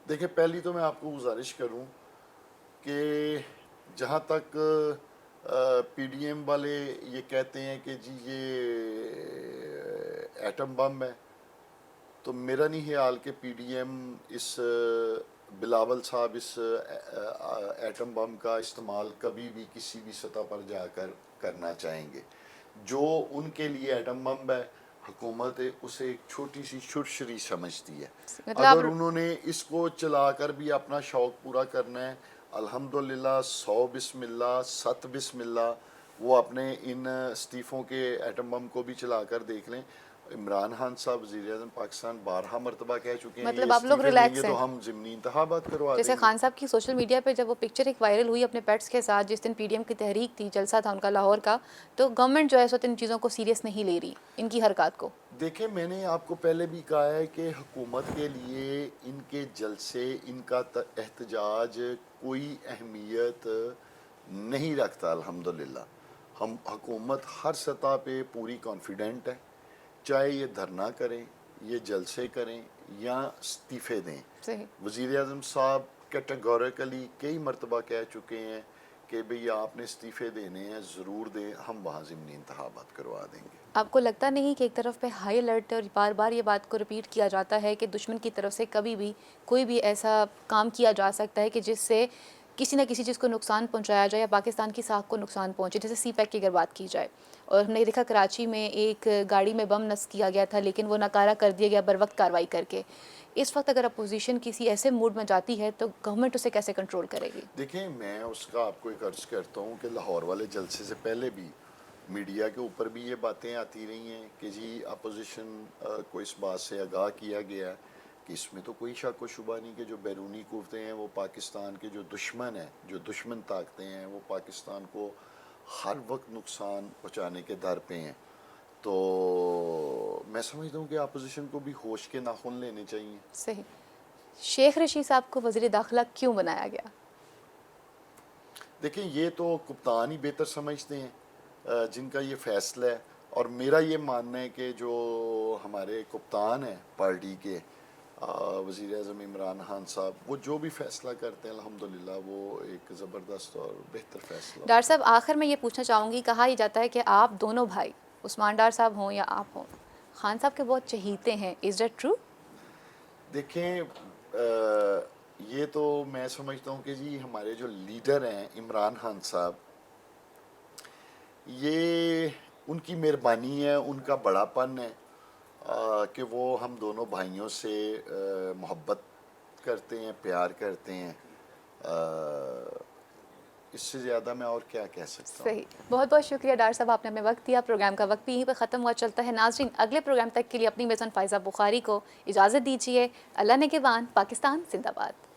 دیکھیں پہلی تو میں آپ کو گزارش کروں کہ جہاں تک پی ڈی ایم والے یہ کہتے ہیں کہ جی یہ ایٹم بم ہے، تو میرا نہیں خیال کہ پی ڈی ایم اس بلاول صاحب اس ایٹم بم کا استعمال کبھی بھی کسی بھی سطح پر جا کر کرنا چاہیں گے. جو ان کے لیے ایٹم بم ہے حکومت اسے ایک چھوٹی سی چھرچری سمجھتی ہے. اگر انہوں نے اس کو چلا کر بھی اپنا شوق پورا کرنا ہے، الحمدللہ 100 بسم اللہ 7 بسم اللہ وہ اپنے ان استعفوں کے ایٹم بم کو بھی چلا کر دیکھ لیں. عمران خان صاحب وزیر اعظم پاکستان 12 مرتبہ کہہ چکے ہیں مطلب آپ لوگ ریلیکس ہیں، تو ہم ضمنی انتخابات کروا دیں گے. جیسے خان صاحب کی سوشل میڈیا پہ جب وہ پکچر ایک وائرل ہوئی اپنے پیٹس کے ساتھ جس دن پی ڈی ایم کی تحریک تھی، جلسہ تھا ان کا لاہور کا، تو گورنمنٹ جو ہے اس وقت ان چیزوں کو سیریس نہیں لے رہی، ان کی حرکات کو. دیکھیں میں نے آپ کو پہلے بھی کہا ہے کہ حکومت کے لیے ان کے جلسے، ان کا احتجاج کوئی اہمیت نہیں رکھتا. الحمدللہ ہم حکومت ہر سطح پہ پوری کانفیڈنٹ ہے، چاہے یہ دھرنا کریں، یہ جلسے کریں یا استعفے دیں. وزیر اعظم صاحب کیٹیگوریکلی کئی مرتبہ کہہ چکے ہیں کہ بھئی آپ نے استعفے دینے ہیں ضرور دیں, ہم وہاں ضمنی انتخابات کروا دیں گے. آپ کو لگتا نہیں کہ ایک طرف پہ ہائی الرٹ اور بار بار یہ بات کو رپیٹ کیا جاتا ہے کہ دشمن کی طرف سے کبھی بھی کوئی بھی ایسا کام کیا جا سکتا ہے کہ جس سے کسی نہ کسی چیز کو نقصان پہنچایا جائے یا پاکستان کی ساکھ کو نقصان پہنچے, جیسے سی پیک کی اگر بات کی جائے. اور ہم نے دیکھا کراچی میں ایک گاڑی میں بم نصب کیا گیا تھا لیکن وہ ناکارہ کر دیا گیا بر وقت کارروائی کر کے. اس وقت اگر اپوزیشن کسی ایسے موڈ میں جاتی ہے تو گورنمنٹ اسے کیسے کنٹرول کرے گی؟ دیکھیں میں اس کا آپ کو ایک عرض کرتا ہوں کہ لاہور والے جلسے سے پہلے بھی میڈیا کے اوپر بھی یہ باتیں آتی رہی ہیں کہ جی اپوزیشن کو اس بات سے آگاہ کیا گیا ہے کہ اس میں تو کوئی شک و شبہ نہیں کہ جو بیرونی قوتیں ہیں وہ پاکستان کے جو دشمن ہیں, جو دشمن طاقتیں ہیں, وہ پاکستان کو ہر وقت نقصان پہنچانے کے در پہ ہیں. تو میں سمجھتا ہوں کہ اپوزیشن کو بھی ہوش کے ناخن لینے چاہیے. صحیح. شیخ رشید صاحب کو وزیر داخلہ کیوں بنایا گیا؟ دیکھیں یہ تو کپتان ہی بہتر سمجھتے ہیں جن کا یہ فیصلہ ہے, اور میرا یہ ماننا ہے کہ جو ہمارے کپتان ہیں پارٹی کے وزیر اعظم عمران خان صاحب, وہ جو بھی فیصلہ کرتے ہیں الحمدللہ وہ ایک زبردست اور بہتر فیصلہ. ڈار صاحب آخر میں یہ پوچھنا چاہوں گی, کہا یہ جاتا ہے کہ آپ دونوں بھائی عثمان ڈار صاحب ہوں یا آپ ہوں, خان صاحب کے بہت چہیتے ہیں, از دیٹ ٹرو؟ دیکھیں یہ تو میں سمجھتا ہوں کہ جی ہمارے جو لیڈر ہیں عمران خان صاحب, یہ ان کی مہربانی ہے, ان کا بڑا پن ہے کہ وہ ہم دونوں بھائیوں سے محبت کرتے ہیں, پیار کرتے ہیں. اس سے زیادہ میں اور کیا کہہ سکتا ہوں. صحیح. بہت بہت شکریہ ڈار صاحب, آپ نے ہمیں وقت دیا. پروگرام کا وقت بھی یہیں پہ ختم ہوا چلتا ہے. ناظرین اگلے پروگرام تک کے لیے اپنی میزبان فائزہ بخاری کو اجازت دیجیے. اللہ نگہبان. پاکستان زندہ باد.